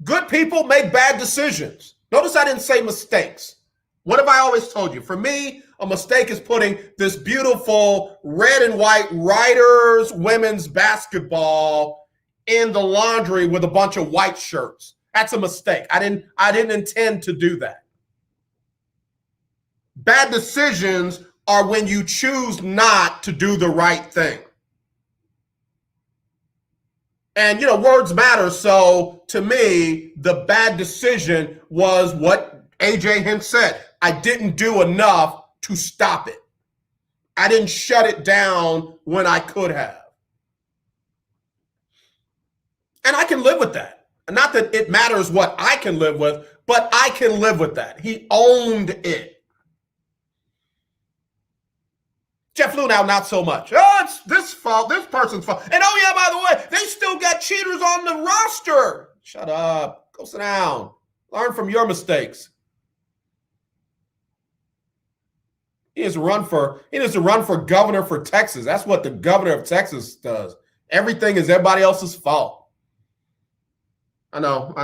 B: Good people make bad decisions. Notice I didn't say mistakes. What have I always told you? For me, A mistake is putting this beautiful red and white Riders women's basketball in the laundry with a bunch of white shirts. That's a mistake. I didn't intend to do that. Bad decisions are when you choose not to do the right thing. And, words matter. So to me, the bad decision was what AJ Hinch said. I didn't do enough to stop it. I didn't shut it down when I could have. And I can live with that. Not that it matters what I can live with, but I can live with that. He owned it. Jeff Luhnow, not so much. Oh, it's this fault, this person's fault. And oh yeah, by the way, they still got cheaters on the roster. Shut up. Go sit down. Learn from your mistakes. He needs to run for governor for Texas. That's what the governor of Texas does. Everything is everybody else's fault. I know.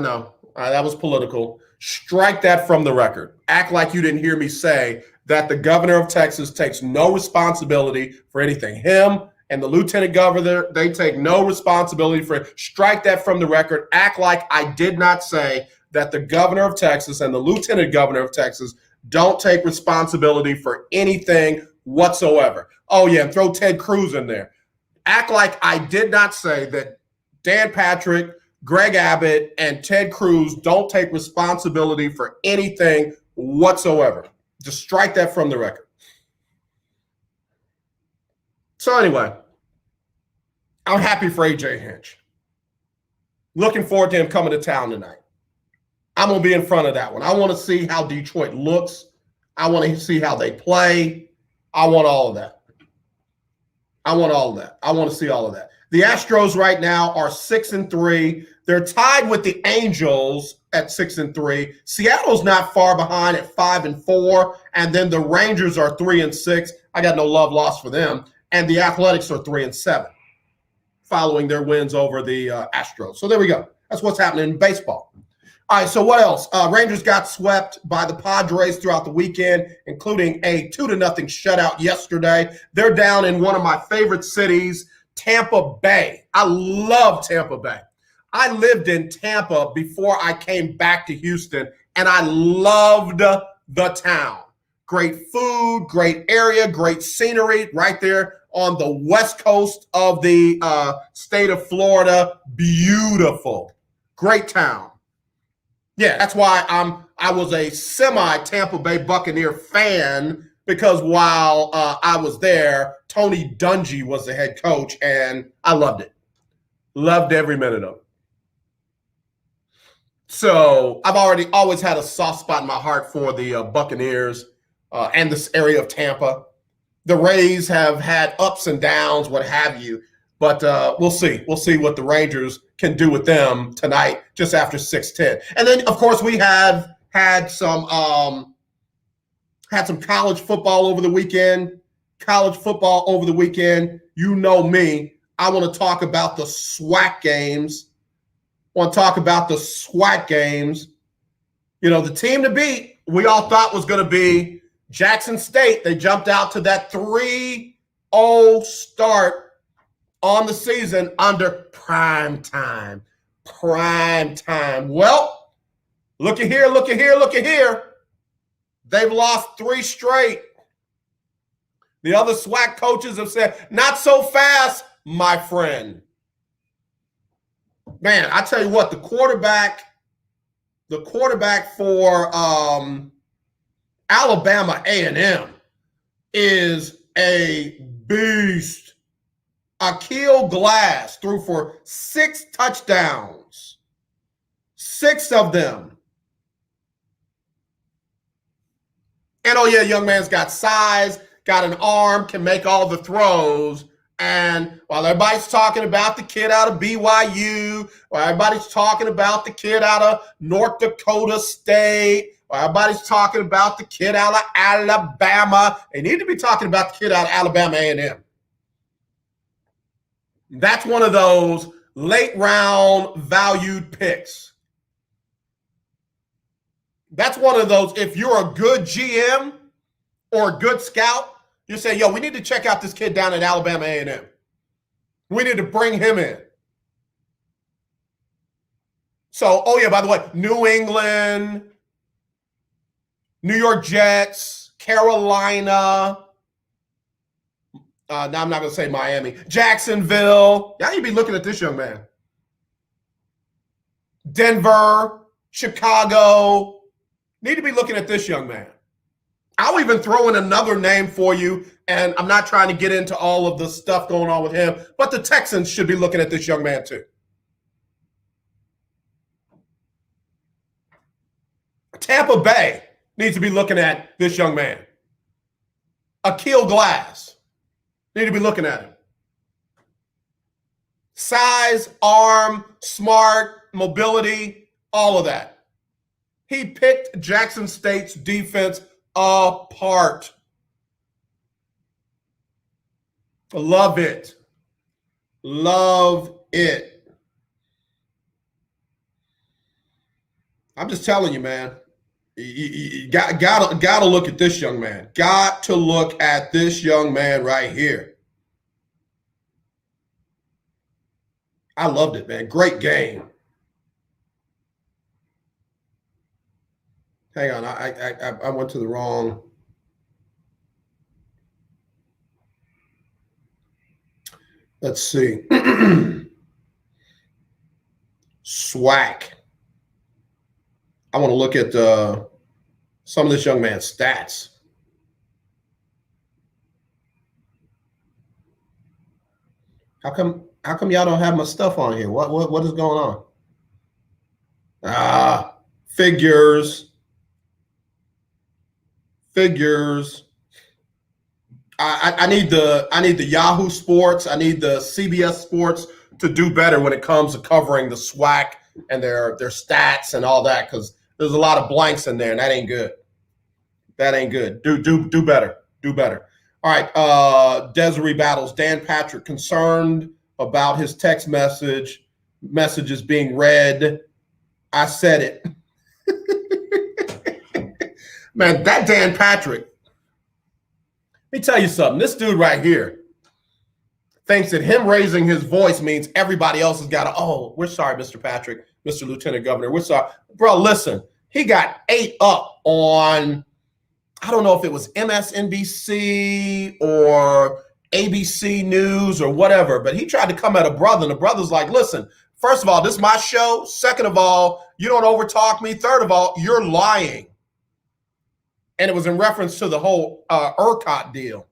B: That was political. Strike that from the record. Act like you didn't hear me say that the governor of Texas takes no responsibility for anything. Him and the lieutenant governor, they take no responsibility for it. Strike that from the record. Act like I did not say that the governor of Texas and the lieutenant governor of Texas don't take responsibility for anything whatsoever. Oh, yeah, and throw Ted Cruz in there. Act like I did not say that Dan Patrick, Greg Abbott, and Ted Cruz don't take responsibility for anything whatsoever. Just strike that from the record. So anyway, I'm happy for AJ Hinch. Looking forward to him coming to town tonight. I'm going to be in front of that one. I want to see how Detroit looks. I want to see how they play. I want all of that. I want to see all of that. The Astros right now are 6-3. They're tied with the Angels at 6-3. Seattle's not far behind at 5-4, and then the Rangers are 3-6. I got no love lost for them, and the Athletics are 3-7, following their wins over the Astros. So there we go. That's what's happening in baseball. All right, so what else? Rangers got swept by the Padres throughout the weekend, including a 2-0 shutout yesterday. They're down in one of my favorite cities, Tampa Bay. I love Tampa Bay. I lived in Tampa before I came back to Houston, and I loved the town. Great food, great area, great scenery right there on the west coast of the state of Florida. Beautiful. Great town. Yeah, that's why I was a semi-Tampa Bay Buccaneer fan, because while I was there, Tony Dungy was the head coach, and I loved it. Loved every minute of it. So I've always had a soft spot in my heart for the Buccaneers and this area of Tampa. The Rays have had ups and downs, what have you, but we'll see. We'll see what the Rangers can do with them tonight, just after 6:10. And then, of course, we have had some college football over the weekend. You know me. I want to talk about the SWAC games. The team to beat, we all thought was going to be Jackson State. They jumped out to that 3-0 start on the season under prime time. Well, look at here. They've lost 3 straight. The other SWAC coaches have said, not so fast, my friend. Man, I tell you what, the quarterback for Alabama A&M is a beast. Akil Glass threw for 6 touchdowns, 6 of them. And oh yeah, young man's got size, got an arm, can make all the throws. And while everybody's talking about the kid out of BYU, while everybody's talking about the kid out of North Dakota State, while everybody's talking about the kid out of Alabama, they need to be talking about the kid out of Alabama A&M. That's one of those late round valued picks. That's one of those, if you're a good GM or a good scout, you say, yo, we need to check out this kid down at Alabama A&M. We need to bring him in. So, oh yeah, by the way, New England, New York Jets, Carolina. Now I'm not going to say Miami. Jacksonville. Now you'd be looking at this young man. Denver, Chicago. Need to be looking at this young man. I'll even throw in another name for you, and I'm not trying to get into all of the stuff going on with him, but the Texans should be looking at this young man too. Tampa Bay needs to be looking at this young man. Akil Glass. Need to be looking at him. Size, arm, smart, mobility, all of that. He picked Jackson State's defense apart. Love it. Love it. I'm just telling you, man. You gotta look at this young man. Got to look at this young man right here. I loved it, man. Great game. Hang on, I went to the wrong. Let's see. SWAC. I want to look at some of this young man's stats. How come y'all don't have my stuff on here? What is going on? Figures. I need the Yahoo Sports. I need the CBS Sports to do better when it comes to covering the SWAC and their stats and all that, because there's a lot of blanks in there, and that ain't good. That ain't good. Do better. Do better. All right. Desiree Battles. Dan Patrick concerned about his text messages being read. I said it. Man, that Dan Patrick. Let me tell you something. This dude right here thinks that him raising his voice means everybody else has got to, oh, we're sorry, Mr. Patrick, Mr. Lieutenant Governor. We're sorry. Bro, listen, he got ate up on, I don't know if it was MSNBC or ABC News or whatever, but he tried to come at a brother, and the brother's like, listen, first of all, this is my show. Second of all, you don't overtalk me. Third of all, you're lying. And it was in reference to the whole ERCOT deal.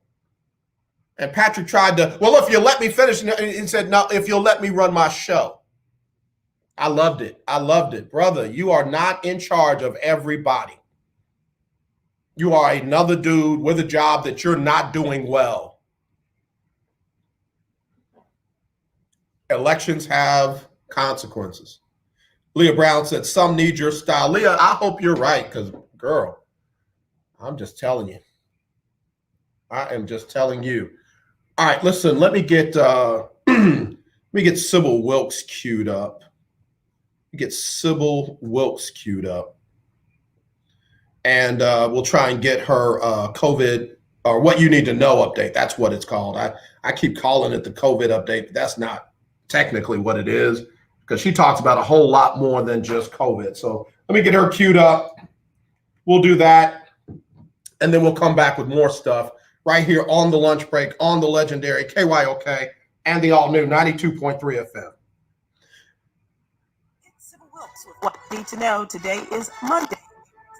B: And Patrick tried to, well, if you let me finish, he said, no, if you'll let me run my show. I loved it. I loved it. Brother, you are not in charge of everybody. You are another dude with a job that you're not doing well. Elections have consequences. Leah Brown said, some need your style. Leah, I hope you're right, because, girl, I'm just telling you. I am just telling you. All right, listen, let me get Sybil Wilkes queued up. And we'll try and get her COVID or what you need to know update. That's what it's called. I keep calling it the COVID update, but that's not technically what it is, because she talks about a whole lot more than just COVID. So let me get her queued up. We'll do that. And then we'll come back with more stuff right here on the lunch break, on the legendary KYOK and the all-new 92.3 FM.
N: Sybil Wilkes with what you need to know. Today is Monday,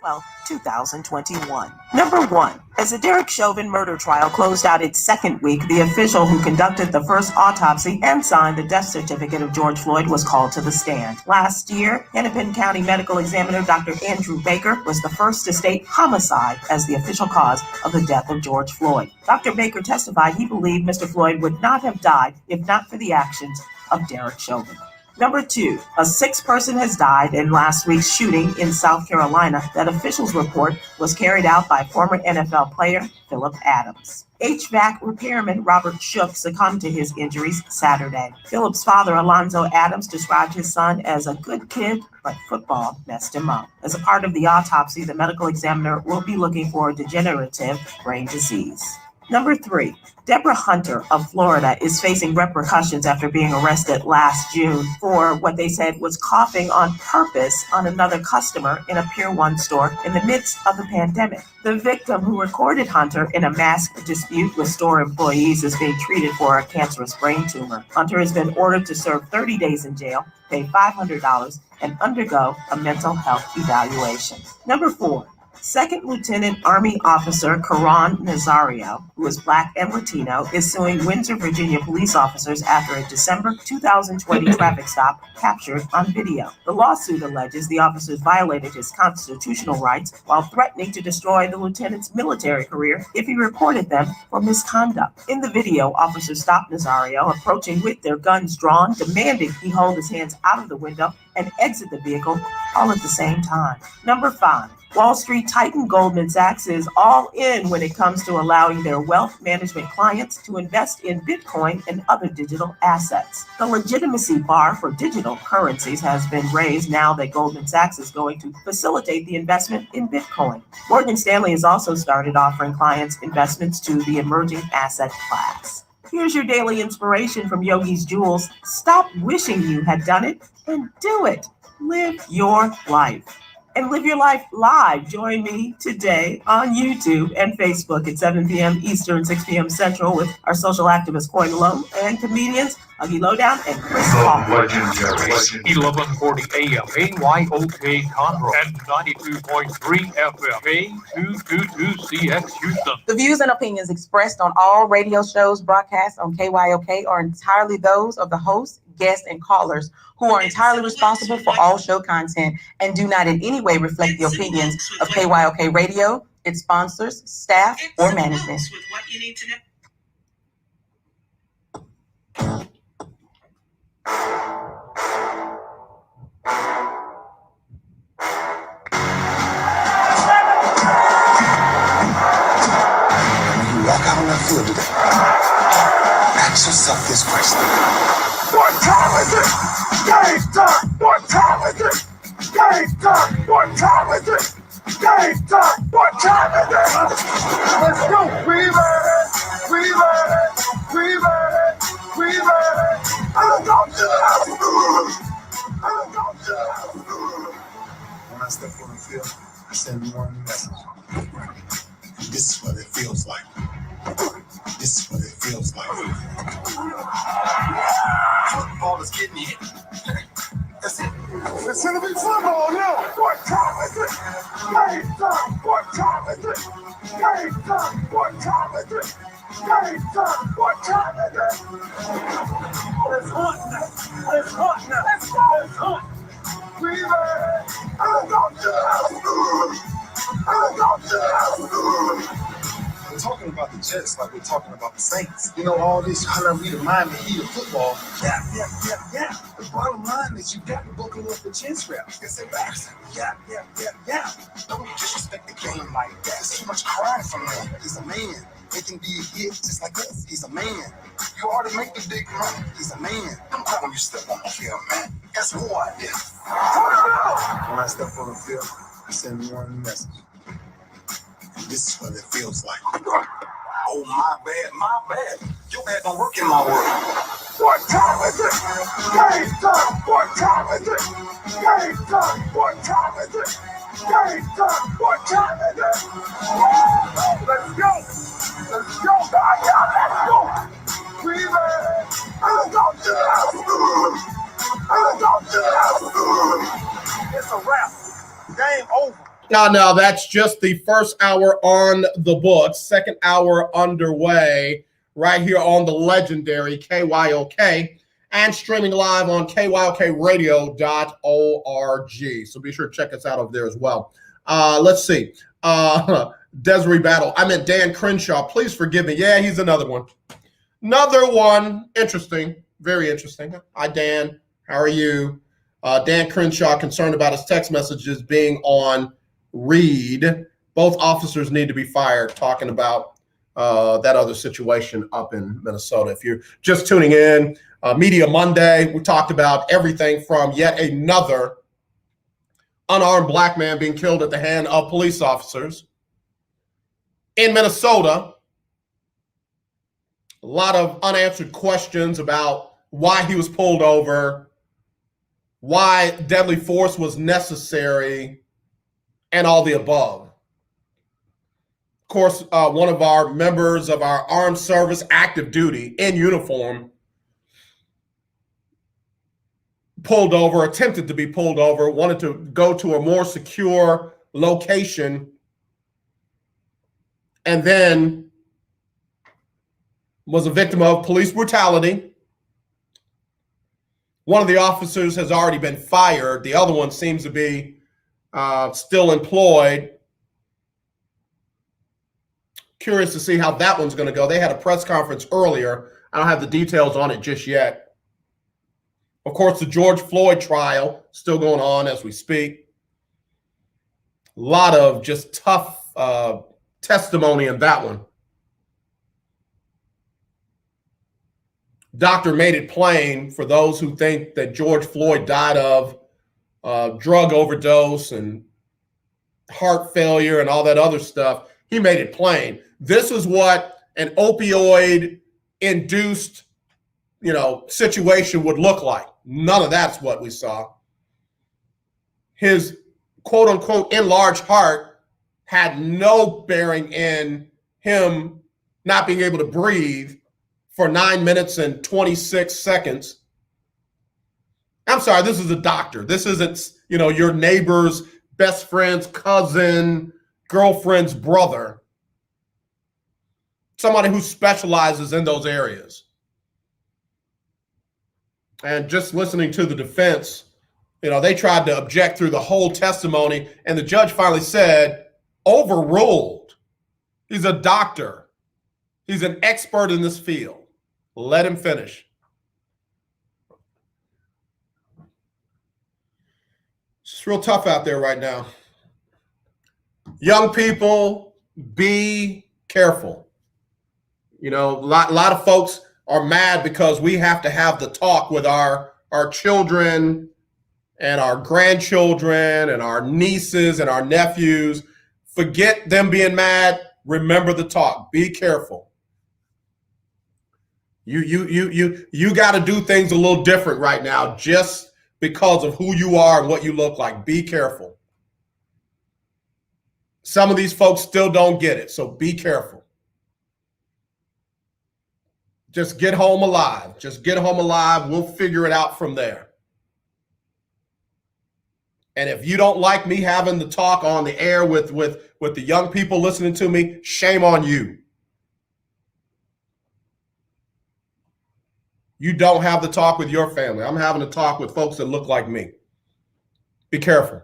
N: 12, 2021. Number 1. As the Derek Chauvin murder trial closed out its second week, the official who conducted the first autopsy and signed the death certificate of George Floyd was called to the stand. Last year, Hennepin County Medical Examiner Dr. Andrew Baker was the first to state homicide as the official cause of the death of George Floyd. Dr. Baker testified he believed Mr. Floyd would not have died if not for the actions of Derek Chauvin. Number 2, a sixth person has died in last week's shooting in South Carolina that officials report was carried out by former NFL player Philip Adams. HVAC repairman Robert Shook succumbed to his injuries Saturday. Philip's father, Alonzo Adams, described his son as a good kid, but football messed him up. As a part of the autopsy, the medical examiner will be looking for degenerative brain disease. Number 3, Deborah Hunter of Florida is facing repercussions after being arrested last June for what they said was coughing on purpose on another customer in a Pier 1 store in the midst of the pandemic. The victim, who recorded Hunter in a mask dispute with store employees, is being treated for a cancerous brain tumor. Hunter has been ordered to serve 30 days in jail, pay $500, and undergo a mental health evaluation. Number 4, Second Lieutenant Army Officer Karan Nazario, who is Black and Latino, is suing Windsor, Virginia police officers after a December 2020 traffic stop captured on video. The lawsuit alleges the officers violated his constitutional rights while threatening to destroy the lieutenant's military career if he reported them for misconduct. In the video, officers stopped Nazario, approaching with their guns drawn, demanding he hold his hands out of the window and exit the vehicle all at the same time. Number 5, Wall Street titan Goldman Sachs is all in when it comes to allowing their wealth management clients to invest in Bitcoin and other digital assets. The legitimacy bar for digital currencies has been raised now that Goldman Sachs is going to facilitate the investment in Bitcoin. Morgan Stanley has also started offering clients investments to the emerging asset class. Here's your daily inspiration from Yogi's Jewels. Stop wishing you had done it and do it. Live your life. And live your life live. Join me today on YouTube and Facebook at 7 p.m. Eastern, 6 p.m. Central with our social activist Coy Malone and comedians Huggy Lowdown and Chris Paul.
G: Legendary 1140 AM KYOK Conroe and 92.3 FM K222CX Houston.
O: The views and opinions expressed on all radio shows broadcast on KYOK are entirely those of the hosts, guests, and callers who are entirely responsible for all show content and do not in any way reflect the opinions of KYOK Radio, its sponsors, staff, or management.
C: Walk out on that field today. Ask yourself this question. What time is it? Game time! What time is it? Game time! What time is it? Game time! What time is it? Let's go! We ready! We ready! We ready! We ready! I'm going to the house! I'm going to the house! When I step on the field, I send one message. This is what it feels like. This is what it feels like. Football is getting hit. That's it. It's gonna be football now. What time is it? Game time. What time is it? Game time. What time is it? Game time. What time is it? It's hot now. It's hot now. Let's go. It's hot. We ready. I'm going to the house. I'm going to the house. We're talking about the Jets like we're talking about the Saints. You know, all this hallelujah, Miami Heat of football. Yeah. The bottom line is you got to buckle up the chin straps. It's embarrassing. Yeah. Don't disrespect the game like that. There's too much crying from him. He's a man. He can be a hit just like us. He's a man. You ought to make the big run. He's a man. Don't call when you step on the field, man. That's who I did. When I step on the field, I send one message. This is what it feels like. Oh, my bad. Your bad don't work in my world. What time is it? Game time. What time is it? Game time. What time is it? Game time. What time is it? Let's go. Let's go. Let's go. We ready. I'm going to the house. I'm going to the house. It's a wrap. Game over.
B: Now, that's just the first hour on the books. Second hour underway right here on the legendary KYOK and streaming live on KYOKradio.org. So be sure to check us out over there as well. Let's see. Desiree Battle. I meant Dan Crenshaw. Please forgive me. Yeah, he's another one. Another one. Interesting. Very interesting. Hi, Dan. How are you? Dan Crenshaw concerned about his text messages being on read. Both officers need to be fired, talking about that other situation up in Minnesota. If you're just tuning in, Media Monday, we talked about everything from yet another unarmed black man being killed at the hand of police officers in Minnesota. A lot of unanswered questions about why he was pulled over, why deadly force was necessary, and all the above. Of course, one of our members of our armed service, active duty, in uniform, pulled over, attempted to be pulled over, wanted to go to a more secure location, and then was a victim of police brutality. One of the officers has already been fired. The other one seems to be still employed. Curious to see how that one's going to go. They had a press conference earlier. I don't have the details on it just yet. Of course, the George Floyd trial still going on as we speak. A lot of just tough testimony in that one. Doctor made it plain for those who think that George Floyd died of drug overdose and heart failure and all that other stuff. He made it plain. This is what an opioid-induced, situation would look like. None of that's what we saw. His quote-unquote enlarged heart had no bearing in him not being able to breathe for 9 minutes and 26 seconds. I'm sorry, this is a doctor. This isn't, your neighbor's best friend's cousin, girlfriend's brother. Somebody who specializes in those areas. And just listening to the defense, they tried to object through the whole testimony, and the judge finally said, overruled. He's a doctor. He's an expert in this field. Let him finish. It's real tough out there right now. Young people, be careful. A lot of folks are mad because we have to have the talk with our children and our grandchildren and our nieces and our nephews. Forget them being mad. Remember the talk. Be careful. You got to do things a little different right now just because of who you are and what you look like. Be careful. Some of these folks still don't get it, so be careful. Just get home alive. Just get home alive. We'll figure it out from there. And if you don't like me having the talk on the air with the young people listening to me, shame on you. You don't have the talk with your family. I'm having a talk with folks that look like me. Be careful.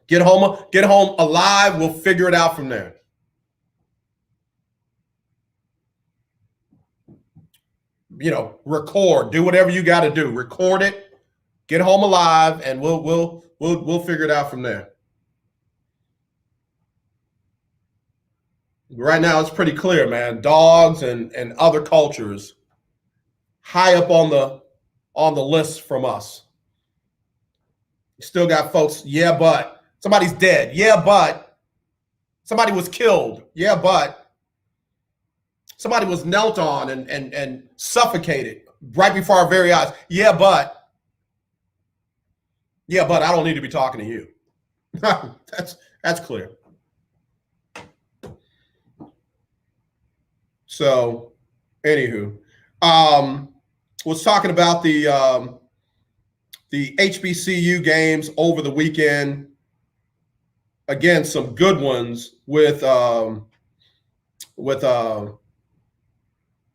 B: Get home alive. We'll figure it out from there. Record. Do whatever you got to do. Record it. Get home alive, and we'll figure it out from there. Right now, it's pretty clear, man. Dogs and other cultures high up on the list from us. You still got folks, yeah, but somebody's dead. Yeah, but somebody was killed. Yeah, but somebody was knelt on and suffocated right before our very eyes. Yeah, but I don't need to be talking to you. That's clear. So, anywho, was talking about the HBCU games over the weekend. Again, some good ones with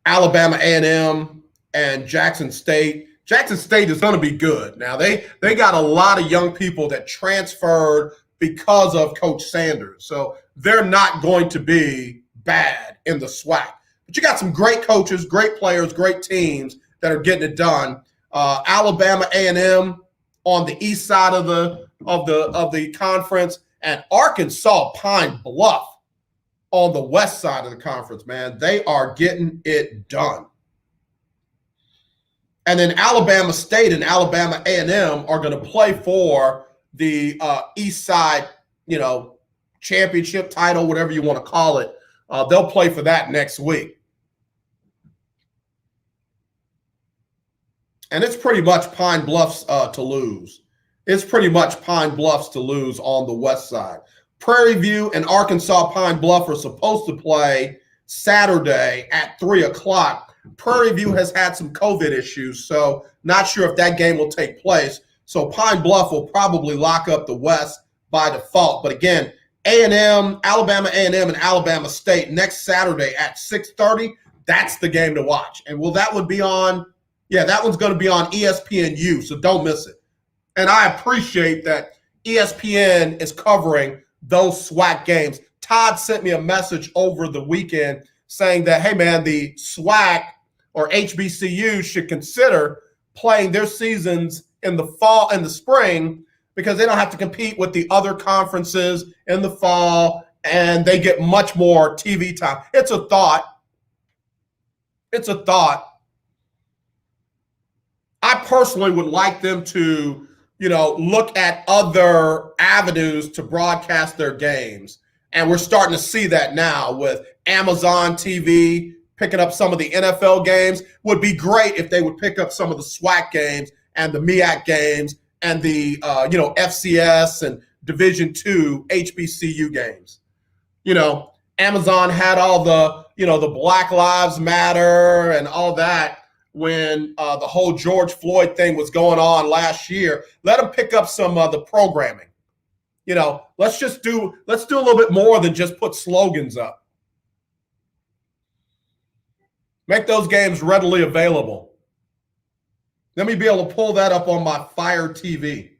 B: Alabama A&M and Jackson State. Jackson State is going to be good. Now, they got a lot of young people that transferred because of Coach Sanders. So they're not going to be bad in the SWAC. But you got some great coaches, great players, great teams that are getting it done. Alabama A&M on the east side of the conference, and Arkansas Pine Bluff on the west side of the conference, man. They are getting it done. And then Alabama State and Alabama A&M are going to play for the east side, championship title, whatever you want to call it. They'll play for that next week. And it's pretty much Pine Bluffs to lose. It's pretty much Pine Bluffs to lose on the west side. Prairie View and Arkansas Pine Bluff are supposed to play Saturday at 3 o'clock. Prairie View has had some COVID issues, so not sure if that game will take place. So Pine Bluff will probably lock up the West by default. But again, Alabama A&M and Alabama State next Saturday at 6:30, that's the game to watch. And that would be on, that one's going to be on ESPNU, so don't miss it. And I appreciate that ESPN is covering those SWAC games. Todd sent me a message over the weekend saying that, hey, man, the SWAC or HBCU should consider playing their seasons in the fall and the spring because they don't have to compete with the other conferences in the fall, and they get much more TV time. It's a thought. It's a thought. I personally would like them to, look at other avenues to broadcast their games. And we're starting to see that now with Amazon TV picking up some of the NFL games. Would be great if they would pick up some of the SWAC games and the MEAC games and the, FCS and Division II HBCU games. Amazon had all the, the Black Lives Matter and all that when the whole George Floyd thing was going on last year. Let them pick up some of the programming. Let's do a little bit more than just put slogans up. Make those games readily available. Let me be able to pull that up on my Fire TV.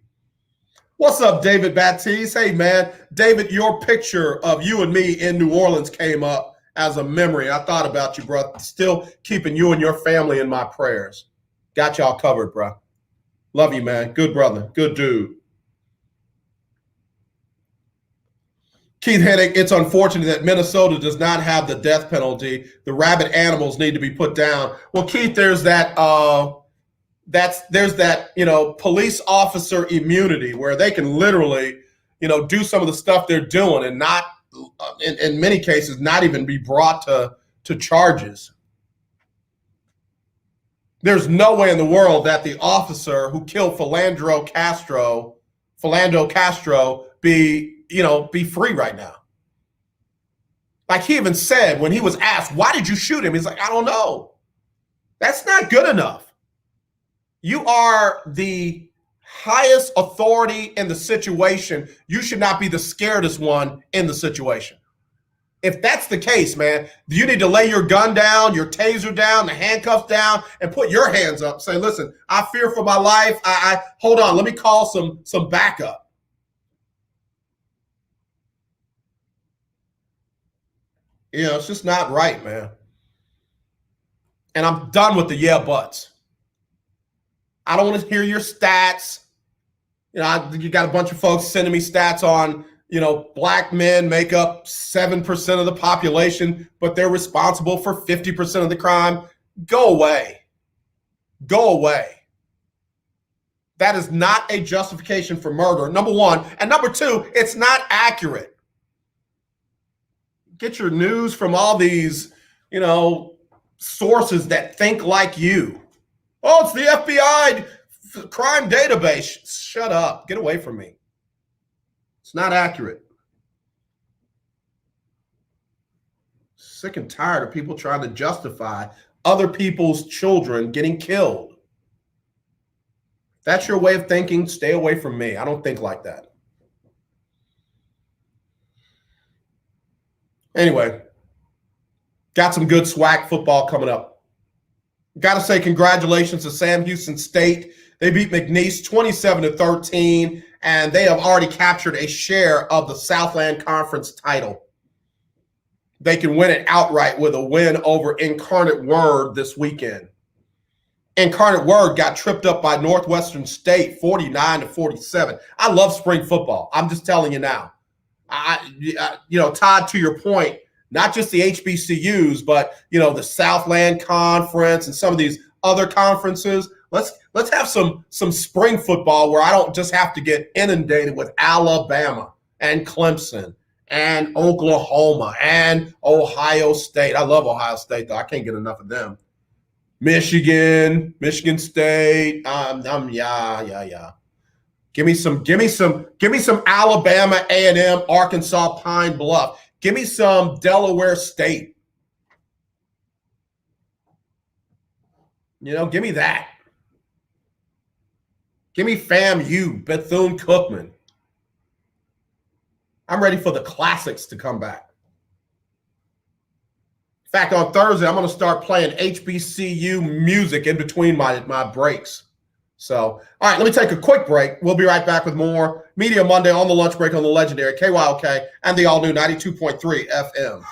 B: What's up, David Baptiste? Hey, man. David, your picture of you and me in New Orleans came up as a memory. I thought about you, bro. Still keeping you and your family in my prayers. Got y'all covered, bro. Love you, man. Good brother. Good dude. Keith Hennig, it's unfortunate that Minnesota does not have the death penalty. The rabid animals need to be put down. Well, Keith, there's that police officer immunity where they can literally, do some of the stuff they're doing and not, in many cases, not even be brought to charges. There's no way in the world that the officer who killed Philando Castro be free right now. Like he even said when he was asked, why did you shoot him? He's like, I don't know. That's not good enough. You are the highest authority in the situation. You should not be the scaredest one in the situation. If that's the case, man, you need to lay your gun down, your taser down, the handcuffs down, and put your hands up. Say, listen, I fear for my life. I hold on, let me call some backup. It's just not right, man. And I'm done with the yeah buts. I don't want to hear your stats. You got a bunch of folks sending me stats on, black men make up 7% of the population, but they're responsible for 50% of the crime. Go away. Go away. That is not a justification for murder, number one. And number two, it's not accurate. Get your news from all these, sources that think like you. Oh, it's the FBI crime database. Shut up. Get away from me. It's not accurate. Sick and tired of people trying to justify other people's children getting killed. That's your way of thinking. Stay away from me. I don't think like that. Anyway, got some good SWAC football coming up. Got to say congratulations to Sam Houston State. They beat McNeese 27-13, and they have already captured a share of the Southland Conference title. They can win it outright with a win over Incarnate Word this weekend. Incarnate Word got tripped up by Northwestern State 49-47. I love spring football. I'm just telling you now. Todd, to your point, not just the HBCUs, but the Southland Conference and some of these other conferences. Let's have some spring football where I don't just have to get inundated with Alabama and Clemson and Oklahoma and Ohio State. I love Ohio State, though. I can't get enough of them. Michigan State. Yeah. Give me some Alabama, A&M, Arkansas, Pine Bluff. Give me some Delaware State. Give me that. Give me FAMU, Bethune-Cookman. I'm ready for the classics to come back. In fact, on Thursday, I'm going to start playing HBCU music in between my breaks. So, all right, let me take a quick break. We'll be right back with more Media Monday on the lunch break on the legendary KYOK and the all-new 92.3 FM.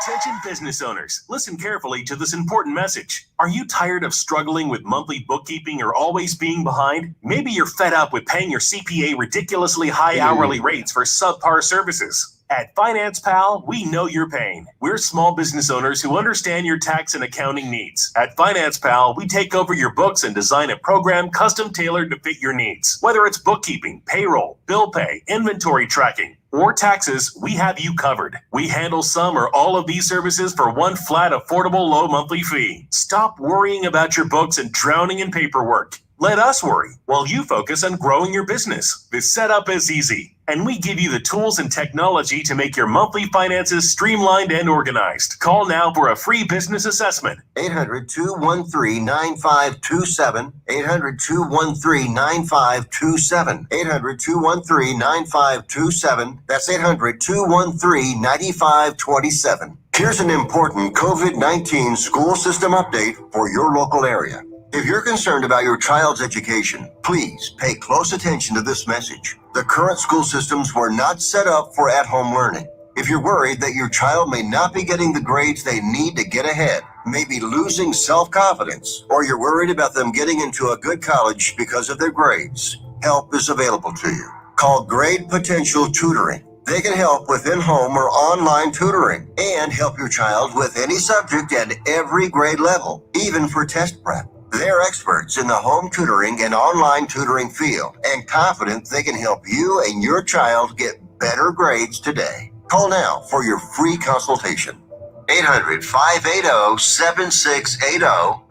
E: Attention business owners, listen carefully to this important message. Are you tired of struggling with monthly bookkeeping or always being behind? Maybe you're fed up with paying your CPA ridiculously high hourly rates for subpar services. At Finance Pal, we know your pain. We're small business owners who understand your tax and accounting needs. At Finance Pal, we take over your books and design a program custom tailored to fit your needs. Whether it's bookkeeping, payroll, bill pay, inventory tracking, or taxes, we have you covered. We handle some or all of these services for one flat, affordable, low monthly fee. Stop worrying about your books and drowning in paperwork. Let us worry while you focus on growing your business. The setup is easy, and we give you the tools and technology to make your monthly finances streamlined and organized. Call now for a free business assessment.
F: 800-213-9527. 800-213-9527. 800-213-9527. That's 800-213-9527. Here's an important COVID-19 school system update for your local area. If you're concerned about your child's education, please pay close attention to this message. The current school systems were not set up for at-home learning. If you're worried that your child may not be getting the grades they need to get ahead, may be losing self-confidence, or you're worried about them getting into a good college because of their grades, help is available to you. Call Grade Potential Tutoring. They can help with in-home or online tutoring and help your child with any subject at every grade level, even for test prep. They're experts in the home tutoring and online tutoring field and confident they can help you and your child get better grades today. Call now for your free consultation. 800-580-7680.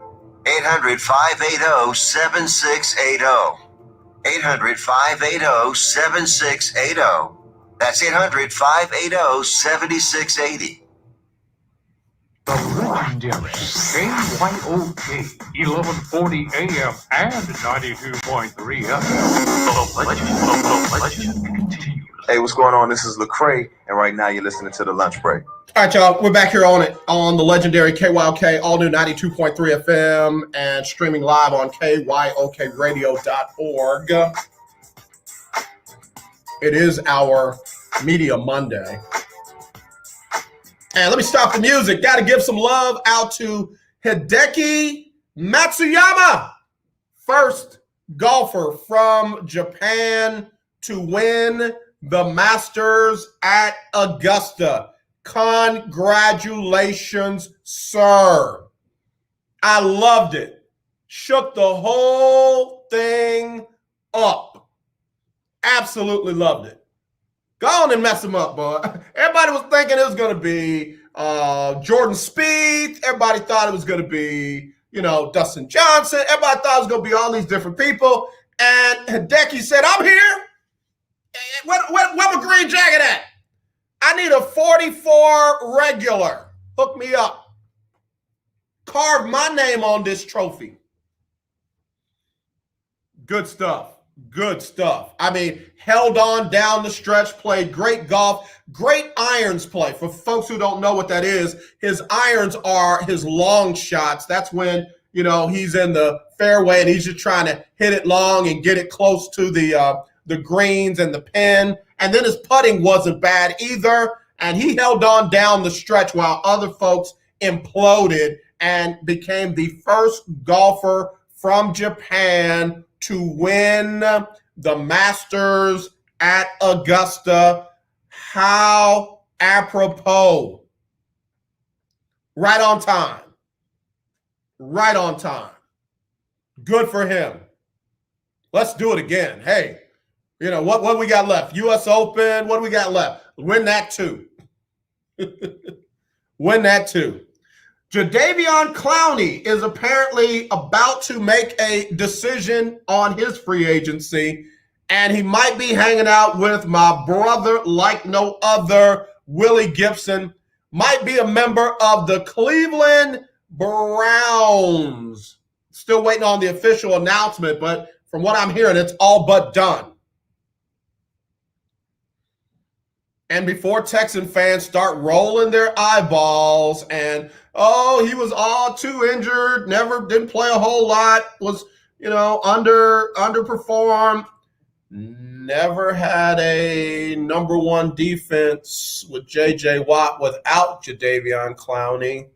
F: 800-580-7680. 800-580-7680. That's 800-580-7680.
G: The legendary KYOK 1140 AM and 92.3 FM.
P: Hey, what's going on? This is Lecrae, and right now you're listening to The Lunch Break.
B: All right, y'all. We're back here on the legendary KYOK, all new 92.3 FM, and streaming live on KYOKradio.org. It is our Media Monday. And let me stop the music. Got to give some love out to Hideki Matsuyama, first golfer from Japan to win the Masters at Augusta. Congratulations, sir. I loved it. Shook the whole thing up. Absolutely loved it. Go on and mess him up, boy. Everybody was thinking it was going to be Jordan Spieth. Everybody thought it was going to be, Dustin Johnson. Everybody thought it was going to be all these different people. And Hideki said, I'm here. Where my green jacket at? I need a 44 regular. Hook me up. Carve my name on this trophy. Good stuff. Good stuff. I mean, held on down the stretch, played great golf, great irons play. For folks who don't know what that is, his irons are his long shots. That's when, he's in the fairway and he's just trying to hit it long and get it close to the greens and the pin. And then his putting wasn't bad either. And he held on down the stretch while other folks imploded and became the first golfer from Japan to win the Masters at Augusta. How apropos. Right on time. Right on time. Good for him. Let's do it again. Hey, you know, what we got left? U.S. Open, what do we got left? Win that too. Win that too. Jadeveon Clowney is apparently about to make a decision on his free agency, and he might be hanging out with my brother like no other, Willie Gibson. Might be a member of the Cleveland Browns. Still waiting on the official announcement, but from what I'm hearing, it's all but done. And before Texan fans start rolling their eyeballs and, oh, he was all too injured, didn't play a whole lot, was, underperformed, never had a number one defense with J.J. Watt without Jadeveon Clowney.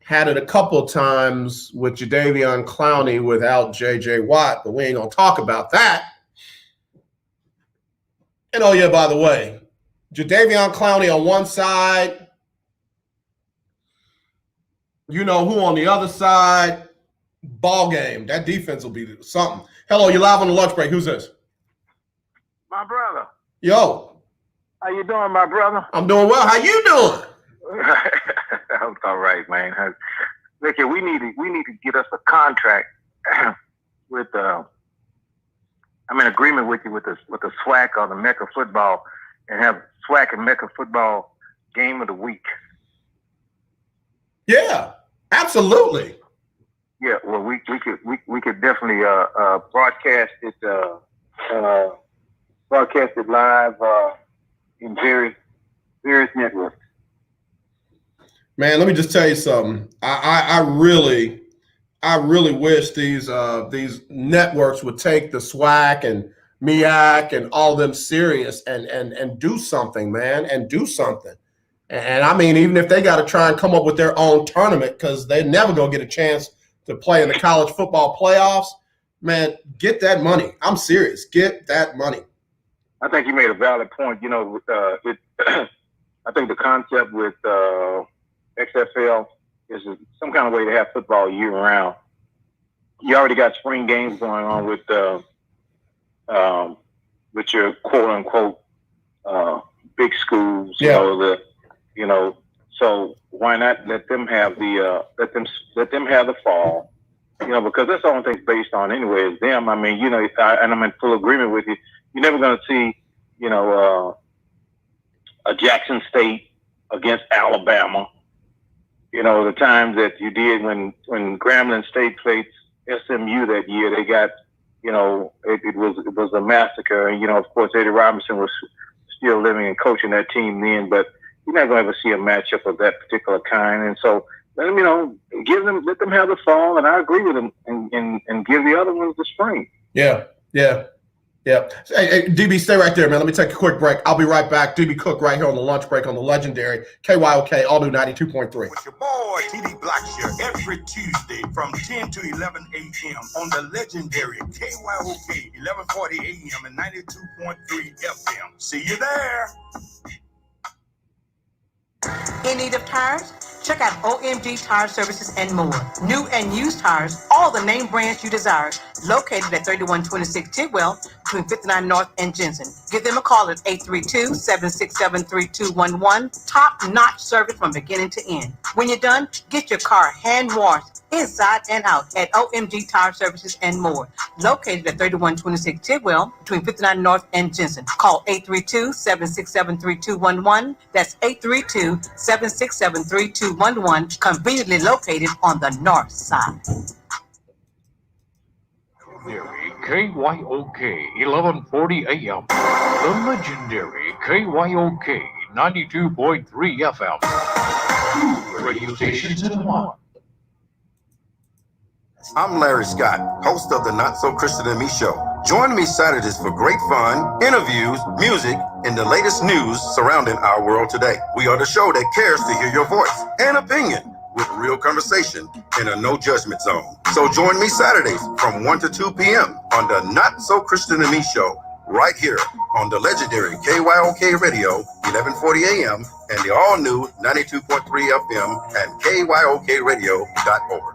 B: Had it a couple of times with Jadeveon Clowney without J.J. Watt, but we ain't going to talk about that. And, oh, yeah, by the way, Jadeveon Clowney on one side, you know who on the other side, ball game. That defense will be something. Hello, you're live on the lunch break. Who's this?
Q: My brother.
B: Yo.
Q: How you doing, my brother?
B: I'm doing well. How you doing?
Q: I'm all right, man. Look here, we need to get us a contract with I'm in agreement with you with the SWAC or the Mecca football, and have SWAC and Mecca football game of the week.
B: Yeah, absolutely.
Q: Yeah, well, we could definitely broadcast it live in various networks.
B: Man, let me just tell you something. I really wish these networks would take the SWAC and MEAC and all them serious and do something, man, and do something. And I mean, even if they got to try and come up with their own tournament, because they're never going to get a chance to play in the college football playoffs, man, get that money. I'm serious. Get that money.
Q: I think you made a valid point. I think the concept with XFL is some kind of way to have football year round. You already got spring games going on with your quote unquote big schools.
B: Yeah.
Q: So why not let them have the fall? Because that's the only thing it's based on anyway is them. I mean, and I'm in full agreement with you. You're never going to see, a Jackson State against Alabama. The times that you did when Grambling State played SMU that year, they got, it was a massacre. And, of course, Eddie Robinson was still living and coaching that team then, but you're not going to ever see a matchup of that particular kind. And so, let them have the fall, and I agree with them, and give the other ones the spring.
B: Yeah. Hey, DB, stay right there, man. Let me take a quick break. I'll be right back. DB Cook right here on the lunch break on the legendary KYOK, all new 92.3.
H: With your boy, TD Blackshear, every Tuesday from 10 to 11 a.m. on the legendary KYOK, 1140 a.m. and 92.3 FM. See you there.
A: In need of tires? Check out OMG Tire Services and more. New and used tires, all the name brands you desire, located at 3126 Tidwell between 59 North and Jensen. Give them a call at 832-767-3211. Top-notch service from beginning to end. When you're done, get your car hand-washed inside and out at OMG Tire Services and more. Located at 3126 Tidwell between 59 North and Jensen. Call 832-767-3211. That's 832-767-3211. Conveniently located on the north side.
G: KYOK 1140 AM. The legendary KYOK 92.3 FM. Radio stations in one.
R: I'm Larry Scott, host of the Not So Christian and Me show. Join me Saturdays for great fun, interviews, music, and the latest news surrounding our world today. We are the show that cares to hear your voice and opinion. with real conversation in a no judgment zone. So join me Saturdays from 1 to 2 p.m. on the Not So Christian and Me show, right here on the legendary KYOK Radio, 1140 a.m. and the all-new 92.3 FM and KYOKradio.org.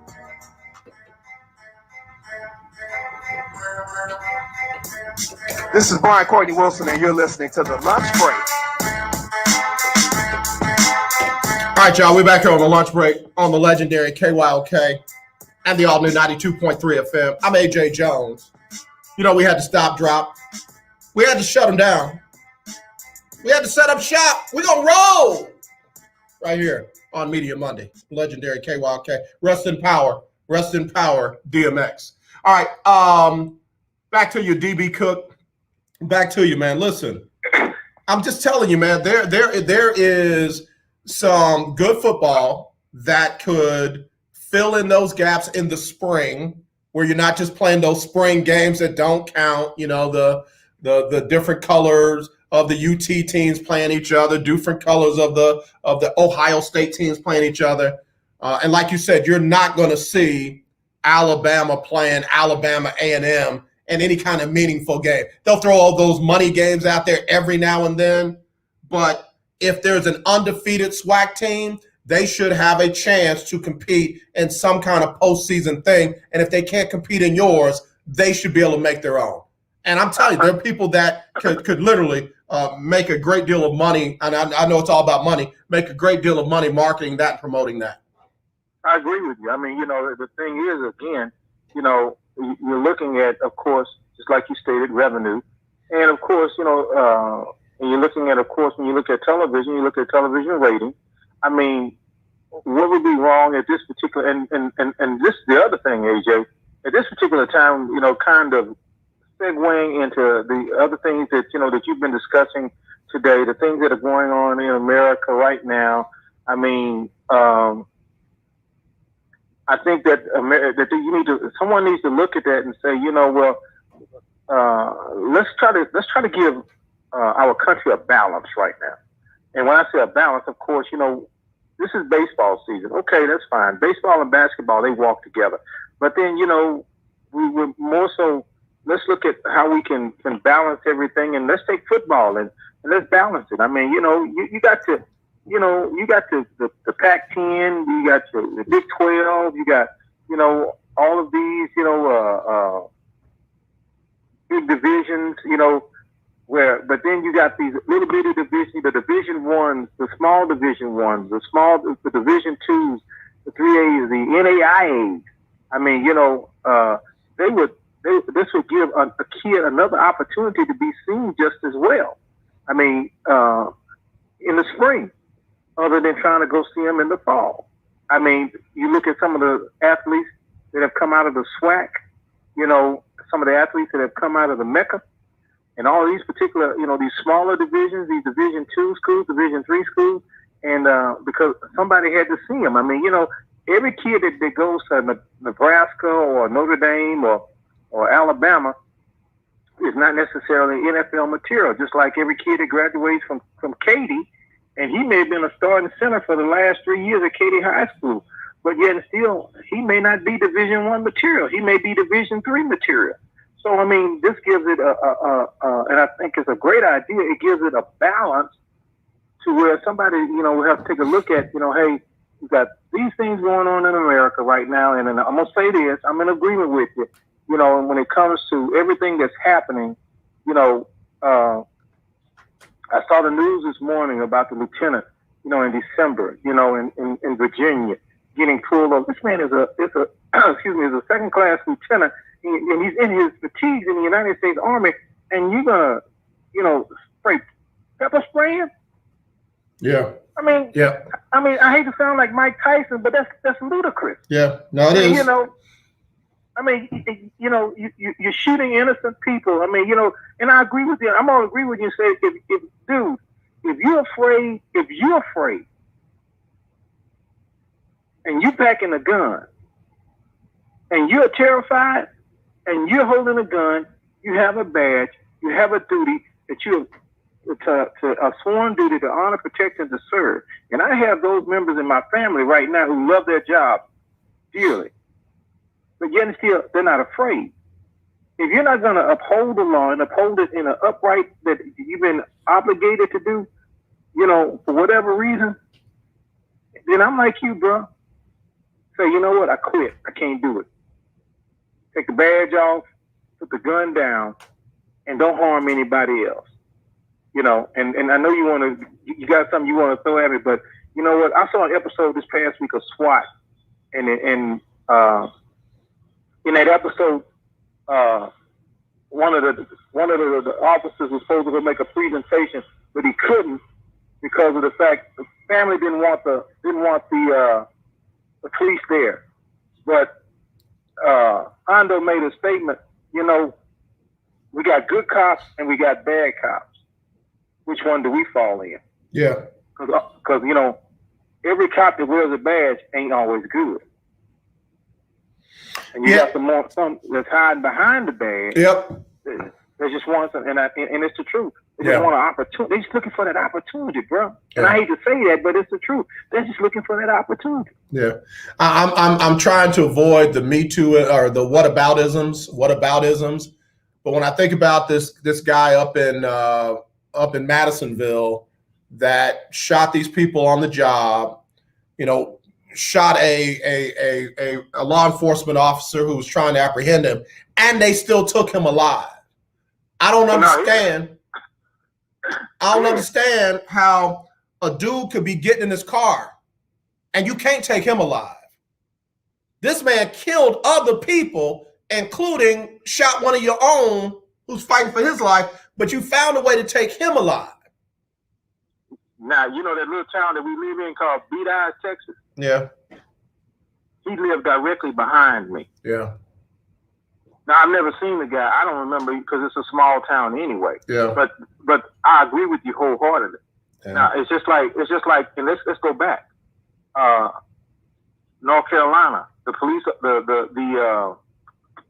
S: This is Brian Courtney Wilson, and you're listening to The Lunch Break.
B: All right, y'all, we're back here on the lunch break on the legendary KYOK and the all-new 92.3 FM. I'm AJ Jones. You know, we had to stop, drop. We had to shut them down. We had to set up shop. We're going to roll right here on Media Monday. Legendary KYOK. Rest in power. Rest in power, DMX. All right, back to you, DB Cook. Back to you, man. Listen, I'm just telling you, man, there is some good football that could fill in those gaps in the spring where you're not just playing those spring games that don't count, you know, the different colors of the UT teams playing each other, different colors of the Ohio State teams playing each other. And like you said, you're not going to see Alabama playing Alabama A&M in any kind of meaningful game. They'll throw all those money games out there every now and then, but if there's an undefeated SWAC team, they should have a chance to compete in some kind of postseason thing. And if they can't compete in yours, they should be able to make their own. And I'm telling you, there are people that could literally make a great deal of money, and I know it's all about money, make a great deal of money marketing that and promoting that.
Q: I agree with you. I mean, you know, the thing is, again, you know, you're looking at, of course, just like you stated, revenue. And, of course, you know, and you're looking at, of course, when you look at television, you look at television rating. I mean, what would be wrong at this particular, and this is the other thing, AJ, at this particular time, you know, kind of segueing into the other things that, you know, that you've been discussing today, the things that are going on in America right now. I mean, I think that someone needs to look at that and say, you know, well, let's try to give our country a balance right now. And when I say a balance, of course, you know, this is baseball season. Okay, that's fine. Baseball and basketball, they walk together. But then, you know, we would more so, let's look at how we can balance everything, and let's take football and let's balance it. I mean, you know, you got to, you know, you got the Pac-10, you got the Big 12, you got, you know, all of these, you know, big divisions, you know, but then you got these little bitty divisions, the Division Ones, the small Division Ones, the Division Twos, the 3As, the NAIAs. I mean, you know, this would give a kid another opportunity to be seen just as well. I mean, in the spring, other than trying to go see them in the fall. I mean, you look at some of the athletes that have come out of the SWAC, you know, some of the athletes that have come out of the Mecca, and all these particular, you know, these smaller divisions, these Division 2 schools, Division 3 schools, and because somebody had to see them. I mean, you know, every kid that goes to Nebraska or Notre Dame or Alabama is not necessarily NFL material, just like every kid that graduates from Katy, and he may have been a starting center for the last 3 years at Katy High School, but yet still, he may not be Division I material. He may be Division III material. So, I mean, this gives it and I think it's a great idea. It gives it a balance to where somebody, you know, will have to take a look at, you know, hey, we've got these things going on in America right now. And I'm going to say this, I'm in agreement with you, you know, when it comes to everything that's happening, you know, I saw the news this morning about the lieutenant, you know, in December, you know, in Virginia, getting pulled over. This man is a second class lieutenant, and he's in his fatigues in the United States Army, and you're gonna, you know, spray pepper spraying?
B: Yeah.
Q: I mean, I hate to sound like Mike Tyson, but that's ludicrous.
B: Yeah, no, it is.
Q: You know, I mean, you know, you're shooting innocent people. I mean, you know, and I agree with you. I'm gonna agree with you and say, if you're afraid, and you packing a gun, and you're terrified, and you're holding a gun, you have a badge, you have a duty that you're to a sworn duty to honor, protect, and to serve. And I have those members in my family right now who love their job dearly, but yet and still they're not afraid. If you're not going to uphold the law and uphold it in an upright that you've been obligated to do, for whatever reason, then I'm like you, bro. Say, you know what? I quit. I can't do it. Take the badge off, put the gun down, and don't harm anybody else. And I know you got something you want to throw at me, but you know what? I saw an episode this past week of SWAT, and in that episode, one of the officers was supposed to go make a presentation, but he couldn't because of the fact the family didn't want the police there. But Hondo made a statement. We got good cops and we got bad cops. Which one do we fall in?
B: Yeah.
Q: Because every cop that wears a badge ain't always good. And you got some that's hiding behind the badge.
B: Yep.
Q: They just want something, and it's the truth. They just want an opportunity. They're just looking for that opportunity, bro. And I hate to say that, but it's the truth. They're just looking for that opportunity.
B: Yeah, I'm trying to avoid the Me Too or the whataboutisms. But when I think about this guy up in Madisonville that shot these people on the job, shot a law enforcement officer who was trying to apprehend him, and they still took him alive. I don't understand. I don't understand how a dude could be getting in his car and you can't take him alive. This man killed other people, including shot one of your own who's fighting for his life, but you found a way to take him alive.
Q: Now, that little town that we live in called Beat Eyes, Texas?
B: Yeah.
Q: He lived directly behind me.
B: Yeah.
Q: Now, I've never seen the guy. I don't remember because it's a small town anyway.
B: Yeah.
Q: But I agree with you wholeheartedly.
B: Yeah.
Q: Now, it's just like, and let's go back. North Carolina, the police, the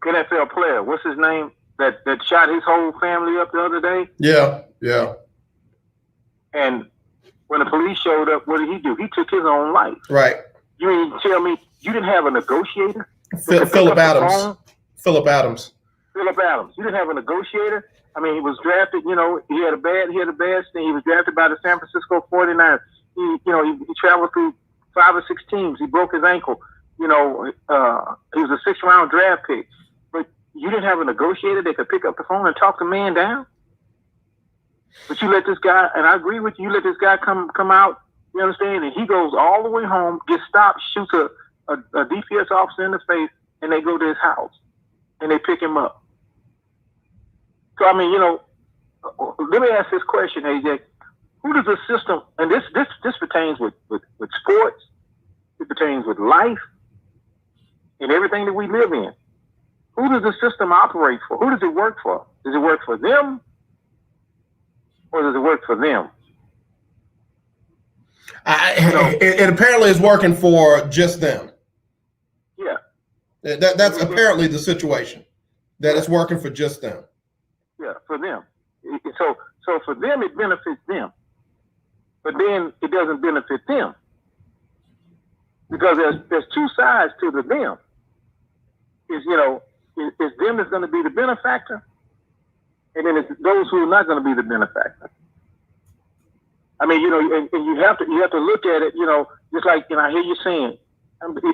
Q: NFL player, what's his name? That shot his whole family up the other day.
B: Yeah. Yeah.
Q: And when the police showed up, what did he do? He took his own life.
B: Right.
Q: You mean tell me you didn't have a negotiator?
B: Philip Adams. Philip Adams.
Q: You didn't have a negotiator. I mean, he was drafted. He had a bad thing. He was drafted by the San Francisco 49ers. He traveled through 5 or 6 teams. He broke his ankle. He was a 6th round draft pick. But you didn't have a negotiator that could pick up the phone and talk the man down. But you let this guy, and I agree with you. You let this guy come out. You understand? And he goes all the way home, gets stopped, shoots a DPS officer in the face, and they go to his house. And they pick him up. So, I mean, let me ask this question, AJ. Who does the system, and this pertains with sports, it pertains with life, and everything that we live in. Who does the system operate for? Who does it work for? Does it work for them? Or does it work for them?
B: It apparently is working for just them.
Q: Yeah.
B: That's apparently the situation, that it's working for just them.
Q: Yeah, for them. So for them, it benefits them. But then it doesn't benefit them. Because there's 2 sides to the them. Is them that's going to be the benefactor, and then it's those who are not going to be the benefactor. I mean, and you have to look at it, just like, I hear you saying,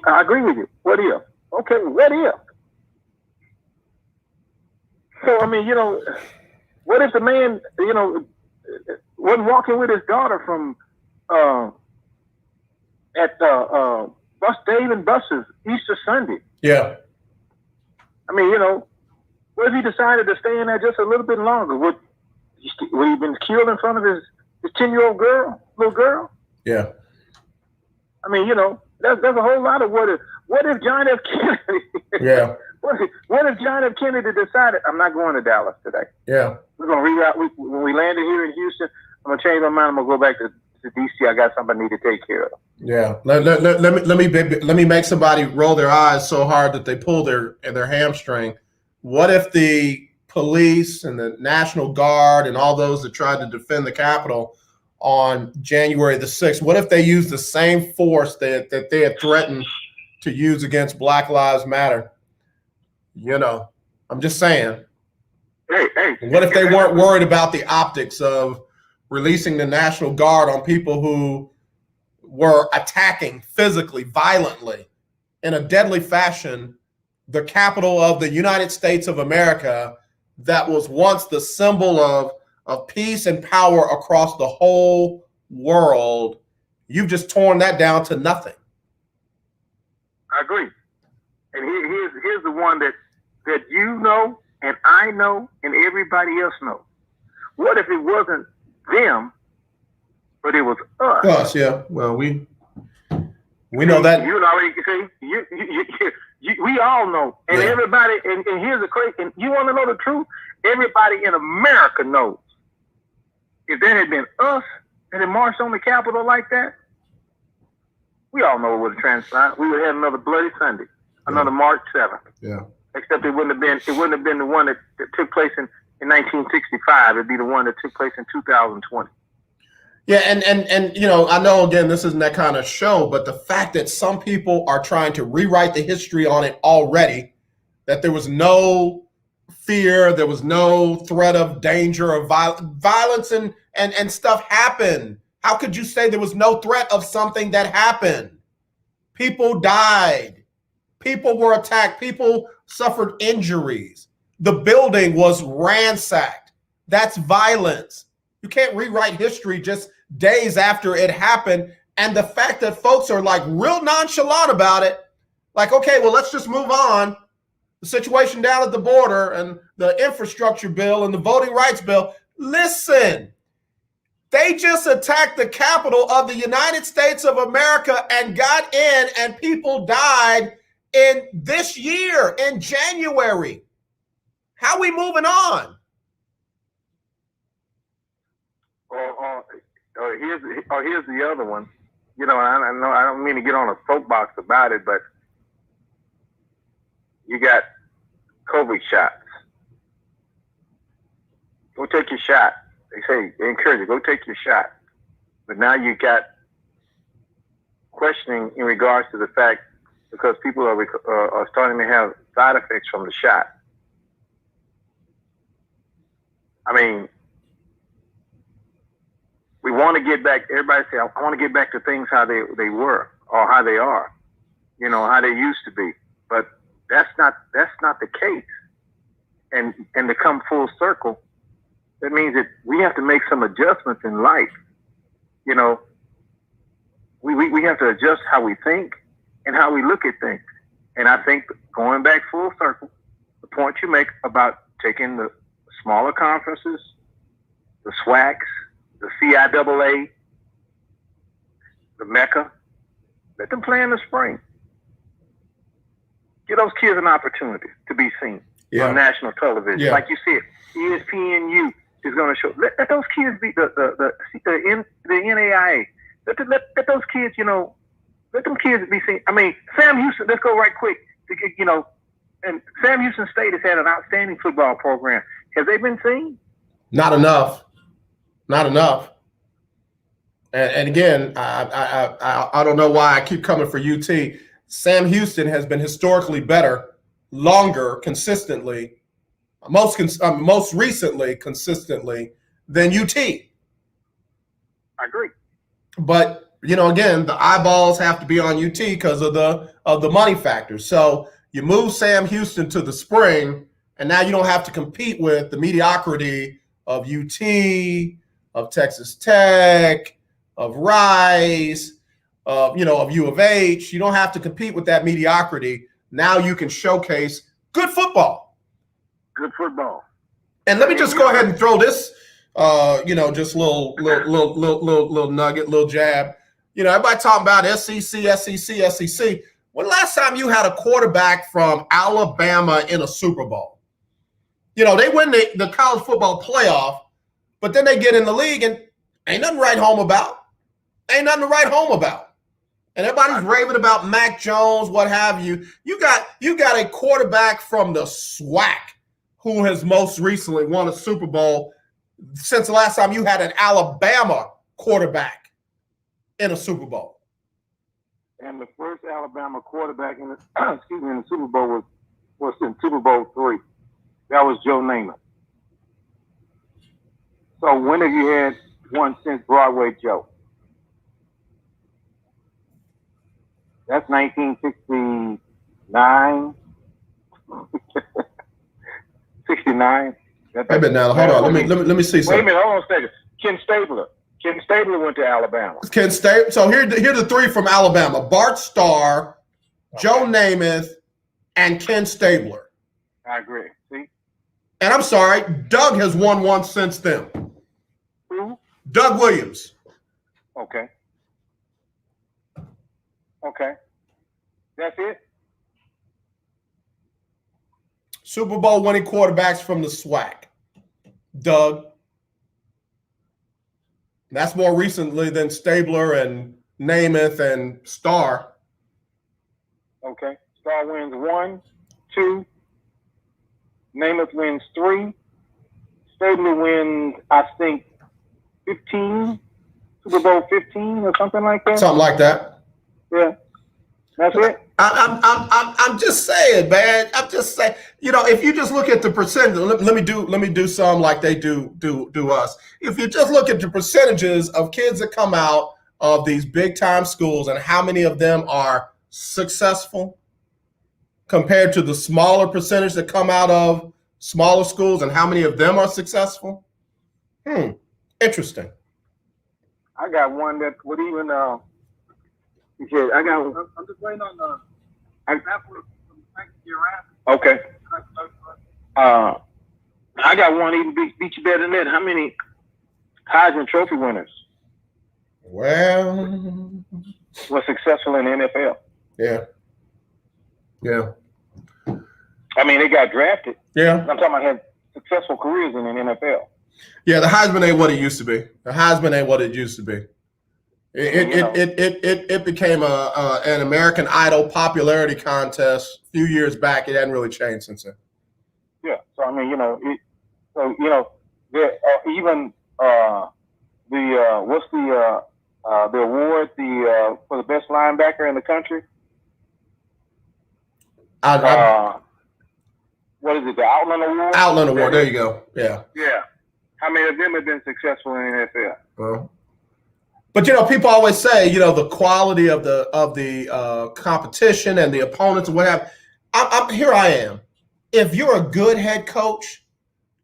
Q: I agree with you. What if? Okay, what if? So, I mean, what if the man, wasn't walking with his daughter from at Dave and Buster's Easter Sunday?
B: Yeah.
Q: I mean, what if he decided to stay in there just a little bit longer? Would he been killed in front of his 10-year-old little girl?
B: Yeah.
Q: I mean, there's a whole lot of what if. What if John F. Kennedy?
B: Yeah.
Q: What if John F. Kennedy decided, I'm not going to Dallas today?
B: Yeah.
Q: We're going to reroute. When we landed here in Houston, I'm going to change my mind. I'm going to go back to D.C. I got something I need to take care of.
B: Yeah. Let me make somebody roll their eyes so hard that they pull their hamstring. What if the police and the National Guard and all those that tried to defend the Capitol on January the 6th? What if they used the same force that they had threatened to use against Black Lives Matter? You know, I'm just saying. What if they weren't worried about the optics of releasing the National Guard on people who were attacking physically, violently, in a deadly fashion, the capital of the United States of America that was once the symbol of peace and power across the whole world? You've just torn that down to nothing.
Q: I agree. And here's the one that you know and I know and everybody else knows. What if it wasn't them, but it was us?
B: Us, yeah. Well, we know that.
Q: You already see. We all know, and everybody. And here's the crazy. And you want to know the truth? Everybody in America knows. If that had been us that had marched on the Capitol like that, we all know what would have transpired. We would have had another bloody Sunday, another March 7th.
B: Yeah.
Q: Except it wouldn't have been the one that took place in 1965. It'd be the one that took place in 2020.
B: Yeah, and you know, I know again this isn't that kind of show, but the fact that some people are trying to rewrite the history on it already, that there was no fear, there was no threat of danger or violence and stuff happened. How could you say there was no threat of something that happened? People died. People were attacked. People suffered injuries. The building was ransacked. That's violence. You can't rewrite history just days after it happened. And the fact that folks are like real nonchalant about it, like, okay, well, let's just move on. The situation down at the border and the infrastructure bill and the voting rights bill. Listen, they just attacked the capital of the United States of America and got in, and people died in this year, in January. How are we moving on?
Q: Here's the other one. You know, I know I don't mean to get on a soapbox about it, but you got COVID shots. Go take your shot. They encourage you, go take your shot. But now you got questioning in regards to the fact, because people are starting to have side effects from the shot. I mean, we want to get back. Everybody say, I want to get back to things how they were or how they are, you know, how they used to be. But that's not the case. And to come full circle, that means that we have to make some adjustments in life. You know, we have to adjust how we think and how we look at things. And I think going back full circle, the point you make about taking the smaller conferences, the SWACs, the CIAA, the Mecca, let them play in the spring. Give those kids an opportunity to be seen on national television.
B: Yeah.
Q: Like you said, ESPNU is going to show. Let those kids be the NAIA. Let those kids, you know, let them kids be seen. I mean, Sam Houston, let's go right quick. You know, and Sam Houston State has had an outstanding football program. Have they been seen?
B: Not enough. Not enough. And again, I don't know why I keep coming for UT. Sam Houston has been historically better, longer, consistently, most recently consistently than UT.
Q: I agree.
B: But you know, again, the eyeballs have to be on UT because of the money factor. So you move Sam Houston to the spring, and now you don't have to compete with the mediocrity of UT, of Texas Tech, of Rice, of U of H. You don't have to compete with that mediocrity. Now you can showcase good football.
Q: Good football.
B: And let me just go ahead and throw this, just little nugget, little jab. You know, everybody talking about SEC. When the last time you had a quarterback from Alabama in a Super Bowl? You know, they win the college football playoff, but then they get in the league and ain't nothing to write home about. Ain't nothing to write home about. And everybody's raving about Mac Jones, what have you. You got a quarterback from the SWAC who has most recently won a Super Bowl since the last time you had an Alabama quarterback in a Super Bowl?
Q: And the first Alabama quarterback in the in the Super Bowl was in Super Bowl III. That was Joe Namath. So when have you had one since Broadway Joe? That's 1969. 69.
B: Wait a minute now. Hold on. Let me see something.
Q: Wait a minute. Hold on a second. Ken Stabler. Ken Stabler went to Alabama.
B: Ken Stabler. So here are the three from Alabama: Bart Starr, Joe Namath, and Ken Stabler.
Q: I agree. See?
B: And I'm sorry, Doug has won one since then.
Q: Who?
B: Doug Williams.
Q: Okay. Okay. That's it?
B: Super Bowl winning quarterbacks from the SWAC. Doug. That's more recently than Stabler and Namath and Starr.
Q: Okay. Starr wins 1, 2. Namath wins 3. Stabler wins, I think, 15. Super Bowl 15 or something like that.
B: Something like that.
Q: Yeah. That's it.
B: I'm just saying, man. I'm just saying. You know, if you just look at the percentage, let me do some like they do us. If you just look at the percentages of kids that come out of these big time schools and how many of them are successful compared to the smaller percentage that come out of smaller schools and how many of them are successful. Interesting.
Q: I got one that would even I'm just waiting on the example from next year after. Okay. I got one even beat you better than that. How many Heisman Trophy winners?
B: Well,
Q: were successful in the NFL.
B: Yeah. Yeah.
Q: I mean, they got drafted.
B: Yeah.
Q: I'm talking about had successful careers in the NFL.
B: Yeah, the Heisman ain't what it used to be. The Heisman ain't what it used to be. It became an American Idol popularity contest a few years back. It hadn't really changed since then.
Q: Yeah. So I mean, there even what's the award for the best linebacker in the country? What is it? The Outland Award.
B: Outland Award. There you go. Yeah.
Q: Yeah. How many of them have been successful in the NFL?
B: Well, but people always say, the quality of the competition and the opponents and what have. Here I am. If you're a good head coach,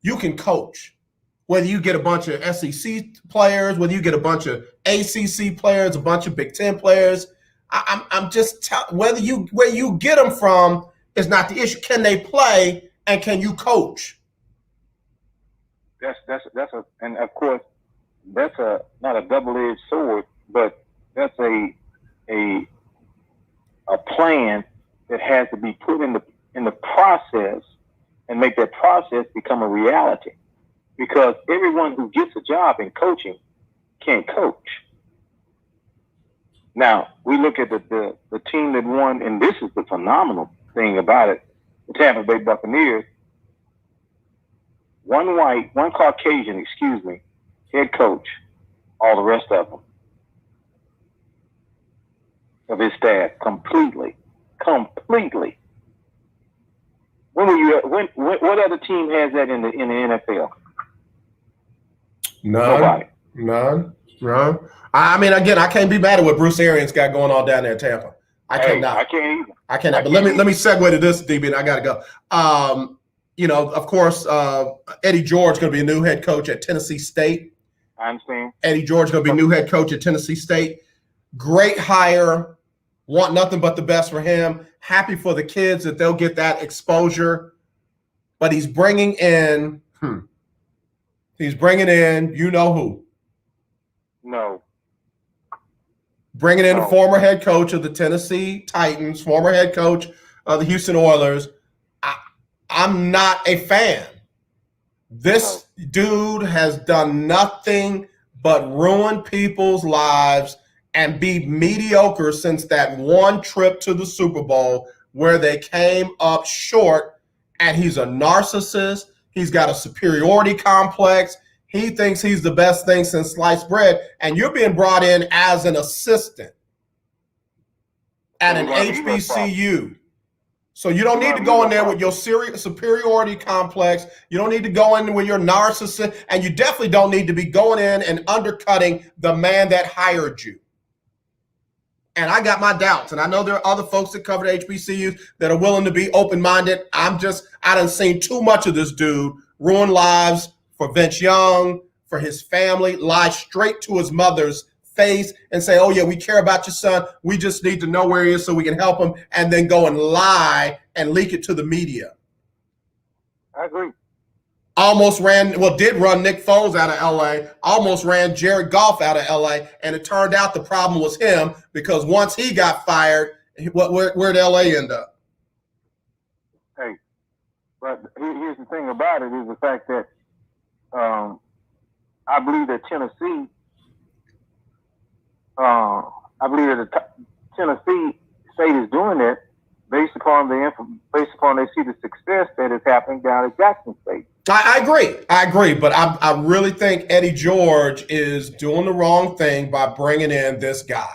B: you can coach. Whether you get a bunch of SEC players, whether you get a bunch of ACC players, a bunch of Big Ten players, I'm just where you get them from is not the issue. Can they play and can you coach?
Q: And of course that's not a double-edged sword, but that's a plan that has to be put in the process and make that process become a reality. Because everyone who gets a job in coaching can't coach. Now, we look at the team that won, and this is the phenomenal thing about it, the Tampa Bay Buccaneers. One Caucasian, head coach, all the rest of them, of his staff, completely. What other team has that in the NFL?
B: None. I mean, again, I can't be mad at what Bruce Arians got going on down there in Tampa. I cannot.
Q: I can't either.
B: I cannot. But let me segue to this, DB, and I got to go. Of course, Eddie George going to be a new head coach at Tennessee State.
Q: I understand.
B: Eddie George going to be new head coach at Tennessee State. Great hire. Want nothing but the best for him. Happy for the kids that they'll get that exposure. But he's bringing in you know who.
Q: No.
B: Bringing in the former head coach of the Tennessee Titans, former head coach of the Houston Oilers. I'm not a fan. This dude has done nothing but ruin people's lives and be mediocre since that one trip to the Super Bowl where they came up short and he's a narcissist. He's got a superiority complex. He thinks he's the best thing since sliced bread, and you're being brought in as an assistant at an HBCU. So you don't need to go in there with your superiority complex. You don't need to go in with your narcissist, and you definitely don't need to be going in and undercutting the man that hired you. And I got my doubts, and I know there are other folks that cover the HBCUs that are willing to be open-minded. I done seen too much of this dude ruin lives for Vince Young, for his family, lie straight to his mother's face and say, oh yeah, we care about your son. We just need to know where he is so we can help him, and then go and lie and leak it to the media.
Q: I agree.
B: Did run Nick Foles out of LA, almost ran Jared Goff out of LA, and it turned out the problem was him, because once he got fired, where'd LA end up?
Q: Hey, but here's the thing about it is the fact that I believe that Tennessee state is doing it based upon they see the success that is happening down at Jackson State.
B: I agree, but I really think Eddie George is doing the wrong thing by bringing in this guy.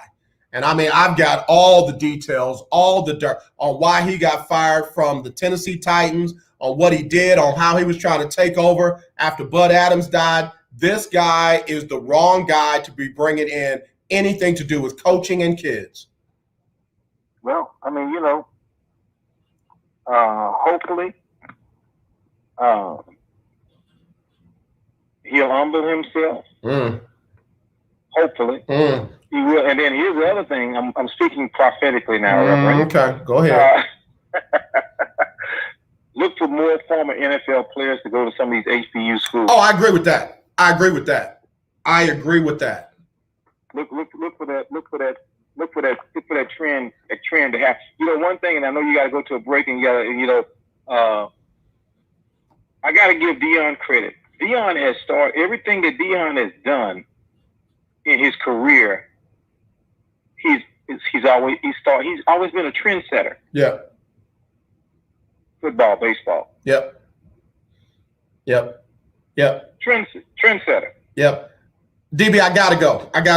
B: And I mean, I've got all the details, all the dirt on why he got fired from the Tennessee Titans, on what he did, on how he was trying to take over after Bud Adams died. This guy is the wrong guy to be bringing in anything to do with coaching and kids.
Q: Well, I mean, hopefully he'll humble himself. Hopefully. He will. And then here's the other thing. I'm speaking prophetically now, Reverend.
B: Okay, go ahead.
Q: Look for more former NFL players to go to some of these HBU schools.
B: Oh, I agree with that.
Q: Look for that. Look for that trend to happen. One thing, and I know you got to go to a break, and I got to give Deion credit. Deion has started everything that Deion has done in his career. He's always been a trendsetter.
B: Yeah.
Q: Football, baseball.
B: Yep.
Q: Trendsetter.
B: Yep. DB, I gotta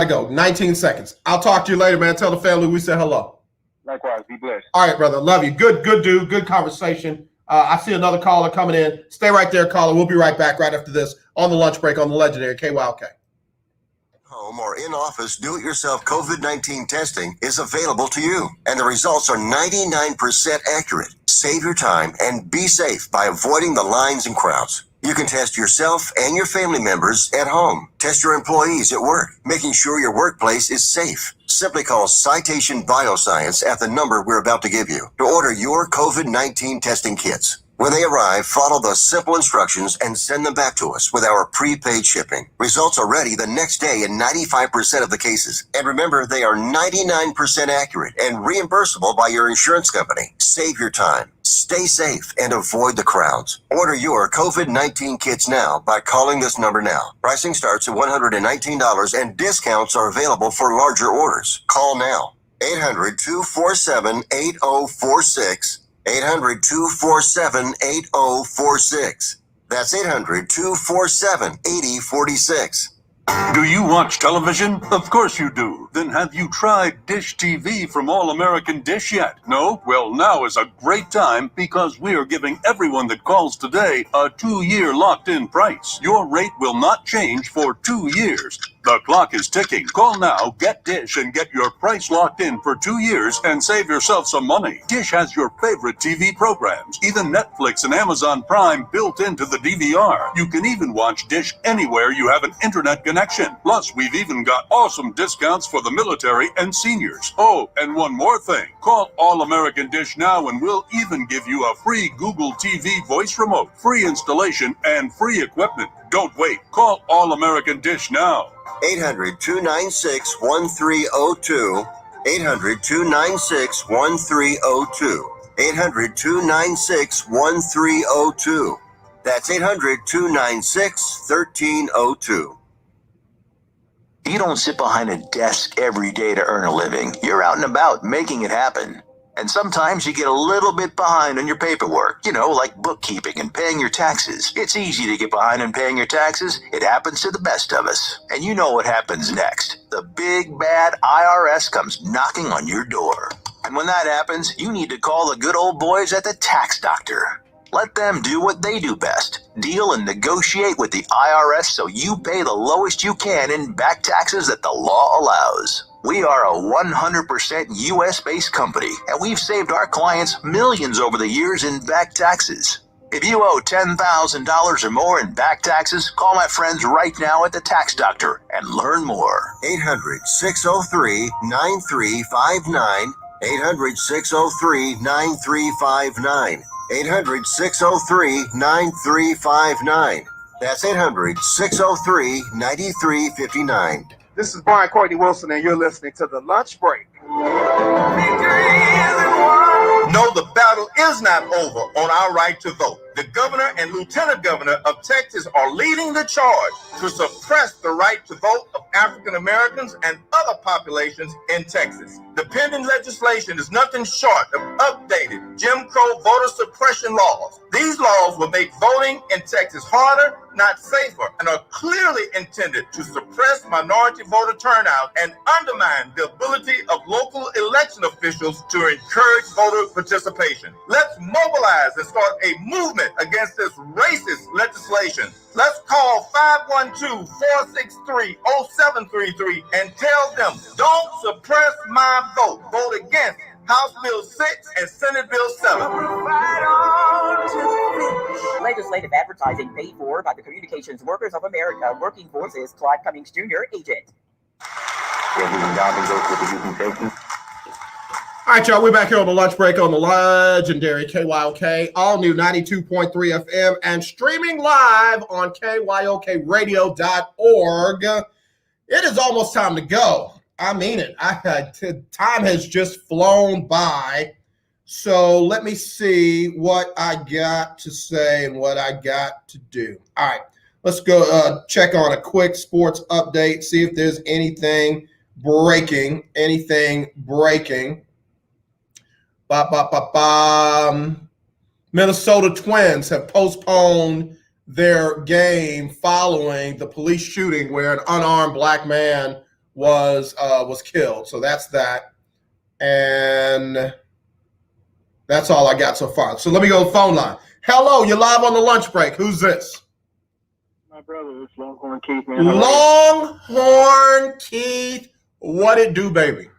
B: go. 19 seconds. I'll talk to you later, man. Tell the family we said hello.
Q: Likewise. Be blessed.
B: All right, brother. Love you. Good dude. Good conversation. I see another caller coming in. Stay right there, caller. We'll be right back right after this on the lunch break on the legendary KYOK.
F: Home or in-office do-it-yourself COVID-19 testing is available to you, and the results are 99% accurate. Save your time and be safe by avoiding the lines and crowds. You can test yourself and your family members at home. Test your employees at work, making sure your workplace is safe. Simply call Citation Bioscience at the number we're about to give you to order your COVID-19 testing kits. When they arrive, follow the simple instructions and send them back to us with our prepaid shipping. Results are ready the next day in 95% of the cases. And remember, they are 99% accurate and reimbursable by your insurance company. Save your time, stay safe, and avoid the crowds. Order your COVID-19 kits now by calling this number now. Pricing starts at $119 and discounts are available for larger orders. Call now. 800-247-8046. 800-247-8046. That's 800-247-8046.
L: Do you watch television? Of course you do. Then have you tried Dish TV from All American Dish yet? No? Well, now is a great time because we are giving everyone that calls today a 2-year locked-in price. Your rate will not change for 2 years. The clock is ticking. Call now, get Dish, and get your price locked in for 2 years and save yourself some money. Dish has your favorite TV programs, even Netflix and Amazon Prime built into the DVR. You can even watch Dish anywhere you have an internet connection. Plus, we've even got awesome discounts for the military and seniors. Oh, and one more thing. Call All American Dish now and we'll even give you a free Google TV voice remote, free installation, and free equipment. Don't wait. Call All American Dish now.
F: 800-296-1302. 800-296-1302. 800-296-1302. That's 800-296-1302.
J: You don't sit behind a desk every day to earn a living. You're out and about making it happen. And sometimes you get a little bit behind on your paperwork, like bookkeeping and paying your taxes. It's easy to get behind on paying your taxes. It happens to the best of us. And you know what happens next. The big bad IRS comes knocking on your door. And when that happens, you need to call the good old boys at the Tax Doctor. Let them do what they do best. Deal and negotiate with the IRS so you pay the lowest you can in back taxes that the law allows. We are a 100% U.S.-based company, and we've saved our clients millions over the years in back taxes. If you owe $10,000 or more in back taxes, call my friends right now at the Tax Doctor and learn more.
F: 800-603-9359. 800-603-9359. 800-603-9359. That's 800-603-9359.
S: This is Brian Courtney Wilson, and you're listening to The Lunch Break.
H: No, the battle is not over on our right to vote. The governor and lieutenant governor of Texas are leading the charge to suppress the right to vote of African Americans and other populations in Texas. The pending legislation is nothing short of updated Jim Crow voter suppression laws. These laws will make voting in Texas harder, not safer, and are clearly intended to suppress minority voter turnout and undermine the ability of local election officials to encourage voter participation. Let's mobilize and start a movement against this racist legislation. Let's call 512-463-0733 and tell them, don't suppress my vote. Vote against House Bill 6 and Senate Bill 7.
M: Legislative advertising paid for by the Communications Workers of America. Working Forces, Clyde Cummings Jr., agent.
B: All right, y'all, we're back here on the lunch break on the legendary KYOK, all new 92.3 FM and streaming live on KYOKradio.org. It is almost time to go. I mean it. Time has just flown by. So let me see what I got to say and what I got to do. All right, let's go check on a quick sports update, see if there's anything breaking. Minnesota Twins have postponed their game following the police shooting where an unarmed black man was killed. So that's that. And that's all I got so far. So let me go to the phone line. Hello, you're live on the lunch break. Who's this?
T: My brother, it's Longhorn Keith, man.
B: Longhorn Keith. What it do, baby?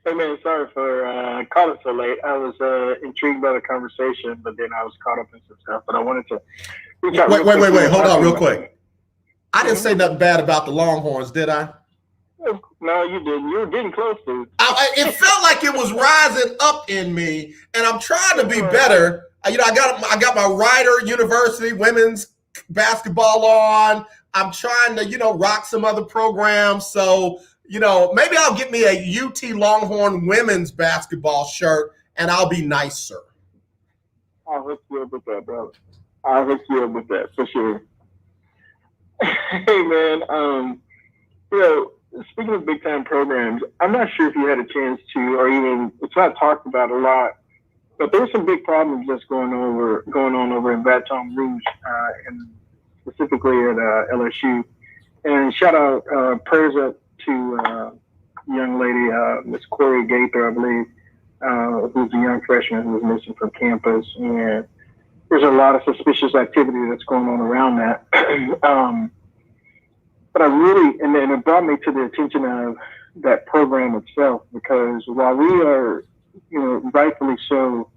T: Hey, man, sorry for calling so late. I was intrigued by the conversation, but then I was caught up in some stuff. But I wanted to reach out.
B: Wait. Hold on real quick. I didn't say nothing bad about the Longhorns, did I?
T: No, you didn't. You were getting close to.
B: It felt like it was rising up in me, and I'm trying to be better. I got my Rider University women's basketball on. I'm trying to, rock some other programs. So, maybe I'll get me a UT Longhorn women's basketball shirt, and I'll be nicer.
T: I'll hook you up with that, brother. I'll hook you up with that for sure. Hey, man. Speaking of big time programs, I'm not sure if you had a chance to, or even it's not talked about a lot, but there's some big problems that's going on over in Baton Rouge, and specifically at LSU. And shout out, prayers up to young lady, Miss Corey Gaither, I believe, who's a young freshman who was missing from campus. And there's a lot of suspicious activity that's going on around that. But I really, and then it brought me to the attention of that program itself, because while we are, rightfully so,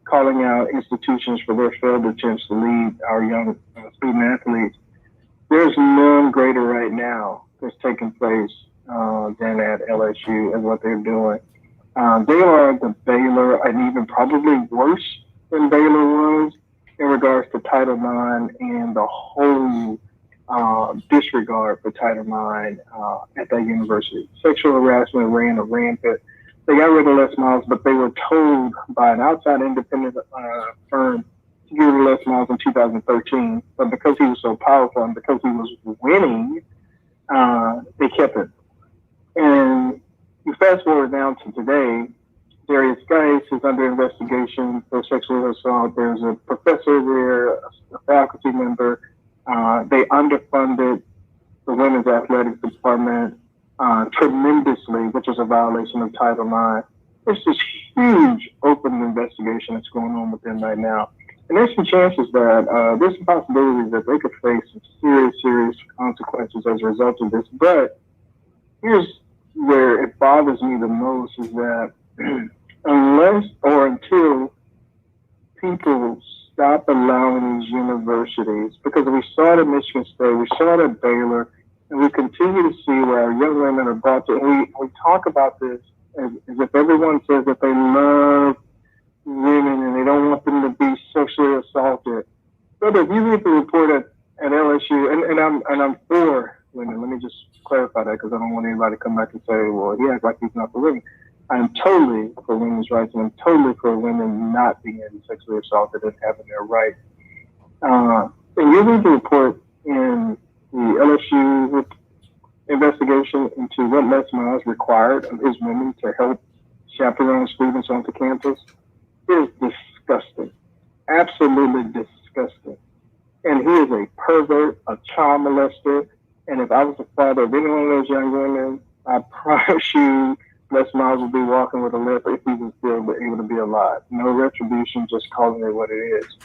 T: calling out institutions for their failed attempts to lead our young student athletes, there's none greater right now that's taking place than at LSU and what they're doing. They are the Baylor, and even probably worse than Baylor was in regards to Title IX and the whole disregard for Title IX at that university. Sexual harassment ran rampant. They got rid of Les Miles, but they were told by an outside independent firm to get rid of Les Miles in 2013. But because he was so powerful and because he was winning, they kept it. And, you fast forward now to today, Darius Geis is under investigation for sexual assault. There's a professor there, a faculty member. They underfunded the women's athletic department tremendously, which is a violation of Title IX. There's this huge open investigation that's going on with them right now. And there's some chances that there's some possibilities that they could face some serious consequences as a result of this. But here's where it bothers me the most is that unless or until people stop allowing these universities, because we saw it at Michigan State, we saw it at Baylor, and we continue to see where our young women are brought to, and we talk about this as if everyone says that they love women and they don't want them to be sexually assaulted. But if you read the report at LSU, and I'm for women, let me just clarify that because I don't want anybody to come back and say, well, he acts like he's not for women. I'm totally for women's rights, and I'm totally for women not being sexually assaulted and having their rights. And you read the report in the LSU investigation into what Les Miles required of his women to help chaperone students onto campus. It is disgusting, absolutely disgusting. And he is a pervert, a child molester. And if I was the father of any one of those young women, I promise you, Les Miles would be walking with a limp if he was still able to be alive. No retribution, just calling it what it is.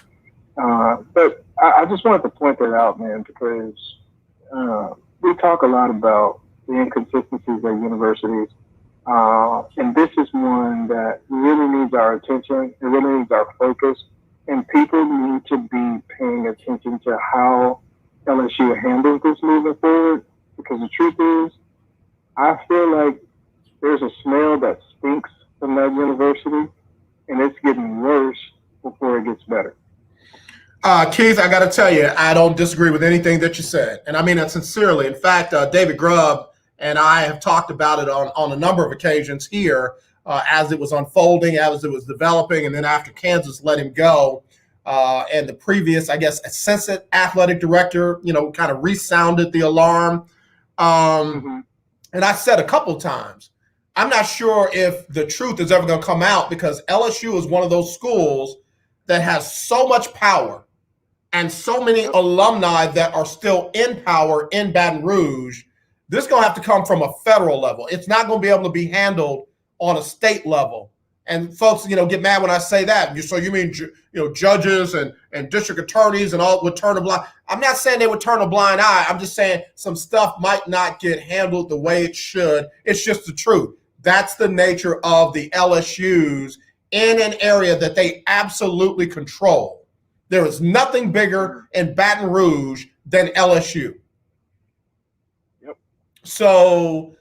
T: But I just wanted to point that out, man, because we talk a lot about the inconsistencies at universities. And this is one that really needs our attention. It really needs our focus. And people need to be paying attention to how LSU handles this moving forward. Because the truth is, I feel like there's a smell that stinks from that university, and it's getting worse before it gets better.
B: Keith, I got to tell you, I don't disagree with anything that you said. And I mean that sincerely. In fact, David Grubb and I have talked about it on a number of occasions here as it was unfolding, as it was developing, and then after Kansas let him go. And the previous, I guess, assistant athletic director, kind of resounded the alarm. And I said a couple times, I'm not sure if the truth is ever going to come out because LSU is one of those schools that has so much power and so many alumni that are still in power in Baton Rouge. This is going to have to come from a federal level. It's not going to be able to be handled on a state level. And folks, get mad when I say that. So you mean, judges and district attorneys and all would turn a blind. I'm not saying they would turn a blind eye. I'm just saying some stuff might not get handled the way it should. It's just the truth. That's the nature of the LSUs in an area that they absolutely control. There is nothing bigger in Baton Rouge than LSU.
T: Yep.
B: So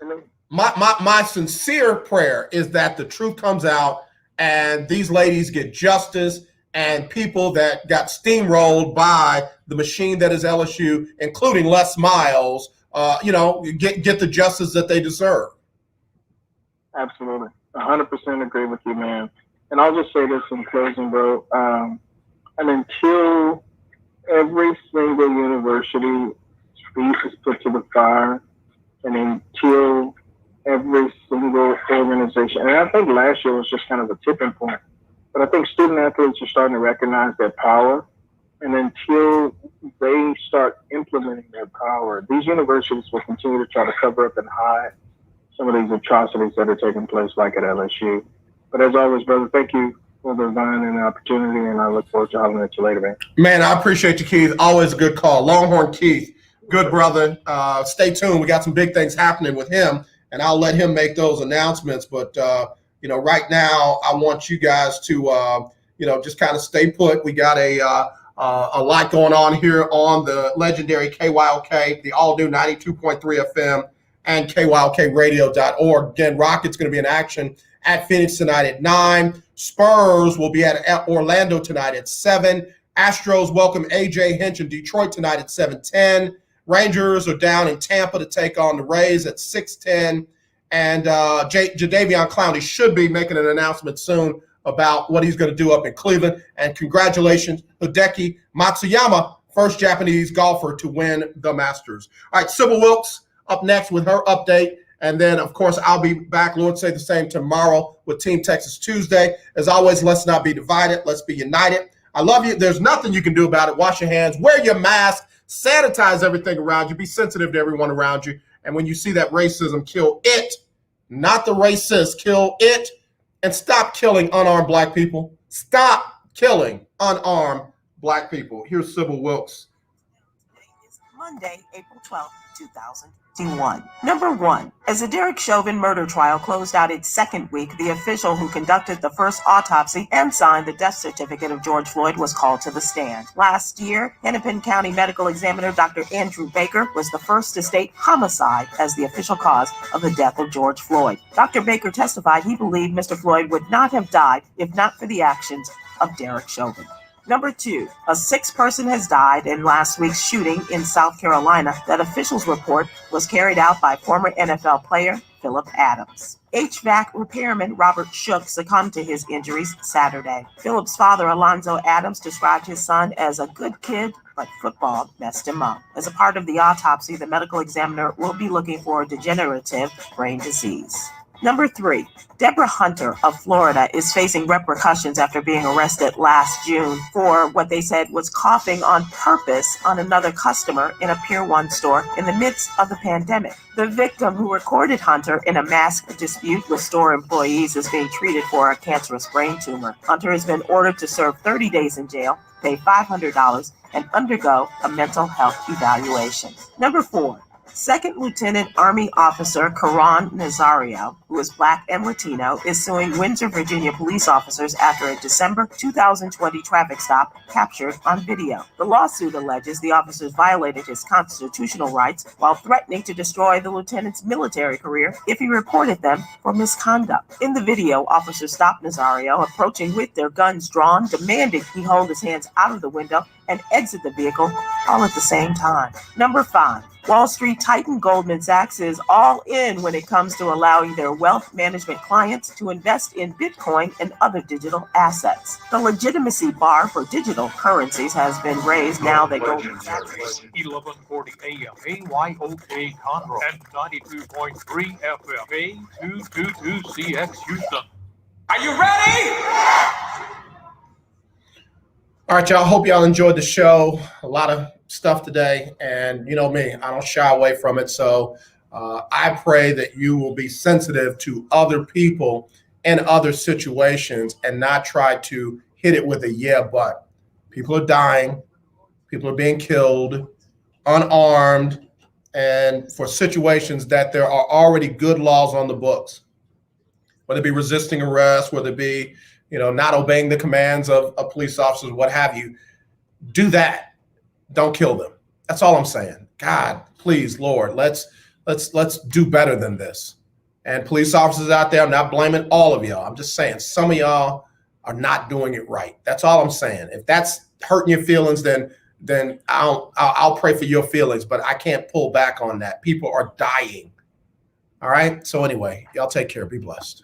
B: my sincere prayer is that the truth comes out and these ladies get justice and people that got steamrolled by the machine that is LSU, including Les Miles, get the justice that they deserve.
T: Absolutely. 100% agree with you, man. And I'll just say this in closing, bro. And until every single university's feet is put to the fire, and until every single organization, and I think last year was just kind of a tipping point, but I think student athletes are starting to recognize their power. And until they start implementing their power, these universities will continue to try to cover up and hide some of these atrocities that are taking place, like at LSU. But as always, brother, thank you for the time and the opportunity, and I look forward to hollering at you later, man.
B: Man, I appreciate you, Keith. Always a good call. Longhorn Keith, good brother. Stay tuned. We got some big things happening with him, and I'll let him make those announcements. But, right now I want you guys to, just kind of stay put. We got a lot going on here on the legendary KYOK, the all-new 92.3 FM, and KYOKradio.org. Again, Rockets going to be in action at Phoenix tonight at 9. Spurs will be at Orlando tonight at 7. Astros welcome A.J. Hinch in Detroit tonight at 7:10. Rangers are down in Tampa to take on the Rays at 6:10. And Jadeveon Clowney should be making an announcement soon about what he's going to do up in Cleveland. And congratulations, Hideki Matsuyama, first Japanese golfer to win the Masters. All right, Sybil Wilkes up next with her update And then, of course, I'll be back, Lord say the same, tomorrow with Team Texas Tuesday. As always, let's not be divided. Let's be united. I love you. There's nothing you can do about it. Wash your hands. Wear your mask. Sanitize everything around you. Be sensitive to everyone around you. And when you see that racism, kill it, not the racist. Kill it. And stop killing unarmed black people. Stop killing unarmed black people. Here's Sybil Wilkes.
N: Monday, April 12th, 2021. Number 1. As the Derek Chauvin murder trial closed out its second week, the official who conducted the first autopsy and signed the death certificate of George Floyd was called to the stand. Last year, Hennepin County Medical Examiner Dr. Andrew Baker was the first to state homicide as the official cause of the death of George Floyd. Dr. Baker testified he believed Mr. Floyd would not have died if not for the actions of Derek Chauvin. Number 2, a 6th person has died in last week's shooting in South Carolina that officials report was carried out by former NFL player Philip Adams. HVAC repairman Robert Shook succumbed to his injuries Saturday. Philip's father, Alonzo Adams, described his son as a good kid, but football messed him up. As a part of the autopsy, the medical examiner will be looking for a degenerative brain disease. Number 3, Deborah Hunter of Florida is facing repercussions after being arrested last June for what they said was coughing on purpose on another customer in a Pier 1 store in the midst of the pandemic. The victim, who recorded Hunter in a mask dispute with store employees, is being treated for a cancerous brain tumor. Hunter has been ordered to serve 30 days in jail, pay $500, and undergo a mental health evaluation. Number 4, Second Lieutenant Army Officer Karan Nazario, who is Black and Latino, is suing Windsor, Virginia police officers after a December 2020 traffic stop captured on video. The lawsuit alleges the officers violated his constitutional rights while threatening to destroy the lieutenant's military career if he reported them for misconduct. In the video, officers stopped Nazario, approaching with their guns drawn, demanding he hold his hands out of the window and exit the vehicle all at the same time. Number 5, Wall Street titan Goldman Sachs is all in when it comes to allowing their wealth management clients to invest in Bitcoin and other digital assets. The legitimacy bar for digital currencies has been raised now that Goldman Sachs
G: 1140 AM, KYOK Conroe, and 92.3 FM, K222CX Houston.
D: Are you ready?
B: All right, y'all. Hope y'all enjoyed the show. A lot of stuff today, and you know me, I don't shy away from it. So I pray that you will be sensitive to other people in other situations and not try to hit it with a yeah, but. People are dying. People are being killed, unarmed, and for situations that there are already good laws on the books, whether it be resisting arrest, whether it be, not obeying the commands of police officers, what have you. Do that. Don't kill them. That's all I'm saying. God, please, Lord, let's do better than this. And police officers out there, I'm not blaming all of y'all. I'm just saying some of y'all are not doing it right. That's all I'm saying. If that's hurting your feelings, then I'll pray for your feelings, but I can't pull back on that. People are dying. All right. So anyway, y'all take care. Be blessed.